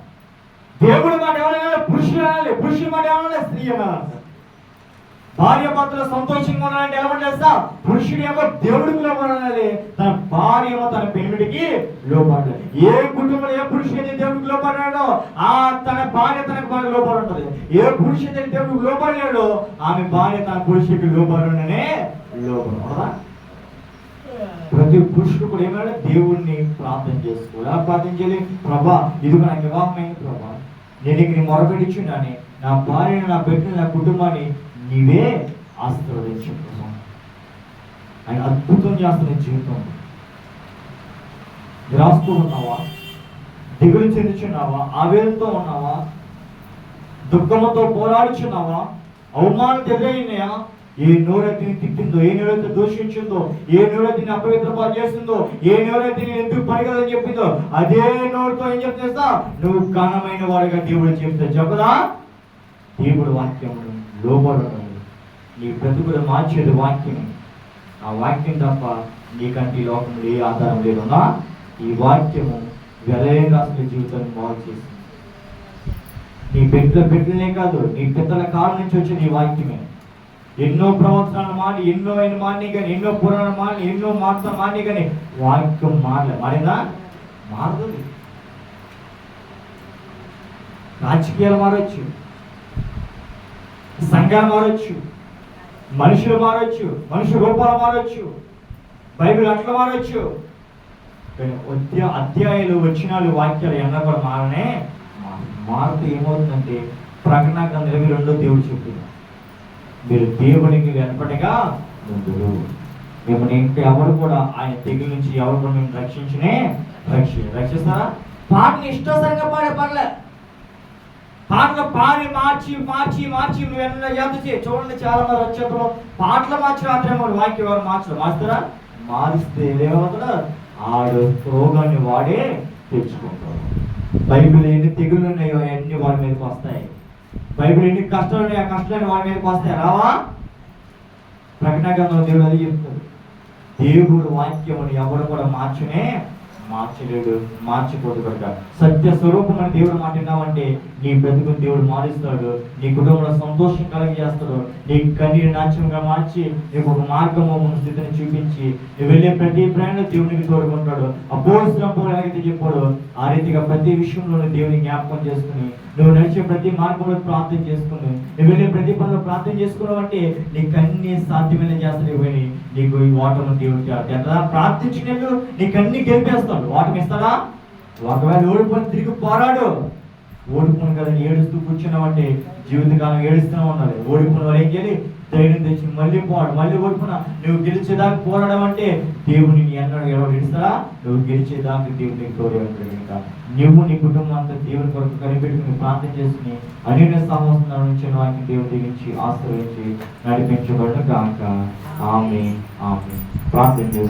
దేవుడు మాట ఎవరైనా పురుషుడు అనాలి, పురుషుడు మాట ఎవరైనా స్త్రీ అనాలంట. భార్య భర్తలు సంతోషంగా ఉండాలంటే ఎలా చేస్తా? పురుషుడు ఏమో దేవుడికి లోపడాలి, తన భార్య ఏమో తన పెనుడికి లోపడాలి. ఏ కుటుంబంలో ఏ పురుషుడు అయితే దేవుడికి లోపడ్డాడో ఆ తన భార్య తనకు బాగా లోపడి ఉంటది. ఏ పురుషుడు అయితే దేవుడికి లోపడలేడో ఆమె భార్య తన పురుషుడికి లోపడనే లోపడ. ప్రతి పురుషుడు కూడా ఏమైనా దేవుడిని ప్రార్థన చేసుకోవాలి. ఎలా ప్రార్థన చేయాలి? ప్రభా ఇదిగో నాకు వివాహమైంది ప్రభా, నేను ఇక్కడ మొరపెట్టించున్నాను, నా భార్యను, నా బిడ్డను, నా కుటుంబాన్ని నీవే ఆశీర్వదించు. ఆయన అద్భుతం చేస్తున్న జీవితం. రాస్తూ ఉన్నావా? దిగులు చెందుచున్నావా? ఆవేదనతో ఉన్నావా? దుఃఖంతో పోరాడుచున్నావా? అవమానం ఎదురైనాయా? ఏ నోరైతే తిట్టిందో, ఏ నోరైతే దూషించిందో, ఏ నోరైతే అపవిత్రపాటు చేస్తుందో, ఏ నోరైతే నేను ఎందుకు పనికదని చెప్పిందో అదే నోరుతో ఏం చెప్తా? నువ్వు ఘనమైన వాడిగా దేవుడు చెప్తే చెప్పదా? దేవుడు వాక్యం లోబడడం. నీ బ్రతుకులు మార్చేది వాక్యం. ఆ వాక్యం తప్ప నీకంటే ఈ లోకంలో ఏ ఆధారం లేదన్నా ఈ వాక్యము వెలయంగా అసలు జీవితాన్ని బాగు చేసింది. నీ బిడ్డలే కాదు, నీ పిల్లల కాలం నుంచి వచ్చిన ఈ వాక్యమే. ఎన్నో ప్రవచనాలు మాని, ఎన్నో ఆయన మాని కానీ, ఎన్నో పురాణాలు మాని, ఎన్నో మాటలు మాని కానీ వాక్యం మారిందా? మారదు. రాజకీయాలు మారచ్చు, సంఘాలు మారచ్చు, మనుషులు మారచ్చు, మనుషుల రూపాలు మారచ్చు, బైబిల్ అట్లా మారచ్చు. అధ్యాయాలు వచ్చినాలు వాక్యాలు ఎన్న కూడా మారనే మారుతూ ఏమవుతుందంటే ప్రకటన గ్రంథం 22 దేవుడు చెప్తున్నాడు, మీరు దేవునికి వెనపటిగా ముందురు. మిమ్మల్ని ఇంకా ఎవరు కూడా ఆయన తెగుల నుంచి ఎవరు కూడా మేము రక్షిస్తారా? పాటలు ఇష్టంగా పాడే పర్లే, పాటలు పాడి మార్చి నువ్వు ఎన్న చూడండి. చాలా మంది వచ్చేప్పుడు పాటలు మార్చి రాత్రేమో వాక్యం ఎవరు మార్చుతారా? మారిస్తే ఏమవుతాడు? ఆడు రోగాన్ని వాడే తెచ్చుకుంటాడు. బైబిల్ ఎన్ని తెగులు ఉన్నాయో అన్ని వాడి మీదకి వస్తాయి. బైబిల్ ఎన్ని కష్టాలు ఉన్నాయో ఆ కష్టాన్ని వాడి మీదకి వస్తాయి. రావా? ప్రకటన గ్రంథంలో దేవుడు అది చెప్తాడు, దేవుడు వాక్యముని ఎవరు కూడా మార్చలేడు, మార్చిపోదు కనుక. సత్య స్వరూపం అని దేవుడు మాట్లాడినావంటే నీ బ్రతుకుని దేవుడు మారుస్తాడు, నీ కుటుంబంలో సంతోషం కలిగజేస్తాడు, నీ కన్నీరు నాట్యంగా మార్చి నీకు ఒక మార్గము స్థితిని చూపించి నువ్వు వెళ్ళే ప్రతి ప్రయాణంలో దేవునికి తోడుకుంటాడు. అపోస్తలుడు ఎలాగైతే చెప్పాడు ఆ రీతిగా ప్రతి విషయంలో దేవుని జ్ఞాపకం చేసుకుని నువ్వు నడిచే ప్రతి మార్గంలో ప్రార్థన చేసుకుని నువ్వు వెళ్ళే ప్రతి పనులు ప్రార్థన చేసుకున్నావు అంటే నీకు అన్ని సాధ్యమైన చేస్తాడు. కానీ నీకు ఈ ఓటమి దేవుడికి ఎంత ప్రార్థించినట్టు నీకు అన్ని గెలిపేస్తాడు. ఓటమి ఇస్తాడా? ఒకవేళ ఓడిపోయి తిరిగి పోరాడు. ఓడిపోను కదా ఏడుస్తూ కూర్చున్నావంటే జీవితకాలం ఏడుస్తూనే ఉండాలి. ఓడిపోయిన వారు ఏం చేయాలి? ధైర్యం తెచ్చి మళ్ళీ పోరాడు. మళ్ళీ ఓడిపోయినా నువ్వు గెలిచేదాకా పోరాడడం అంటే దేవుని ఎన్నడూ ఎవరు గెలుస్తారా? నువ్వు గెలిచేదాకా దేవుడికి తోడే ఉంటాడు. ఇంకా నువ్వు నీ కుటుంబం అంతా దేవుని కొరకు కనిపెట్టుకుని ప్రార్థన చేసుకుని అనేక సంవత్సరాల నుంచి వాటిని దేవుడి దిగించి ఆశ్రయించి నడిపించబడను కాక. ఆమేన్. ప్రార్థన చేసి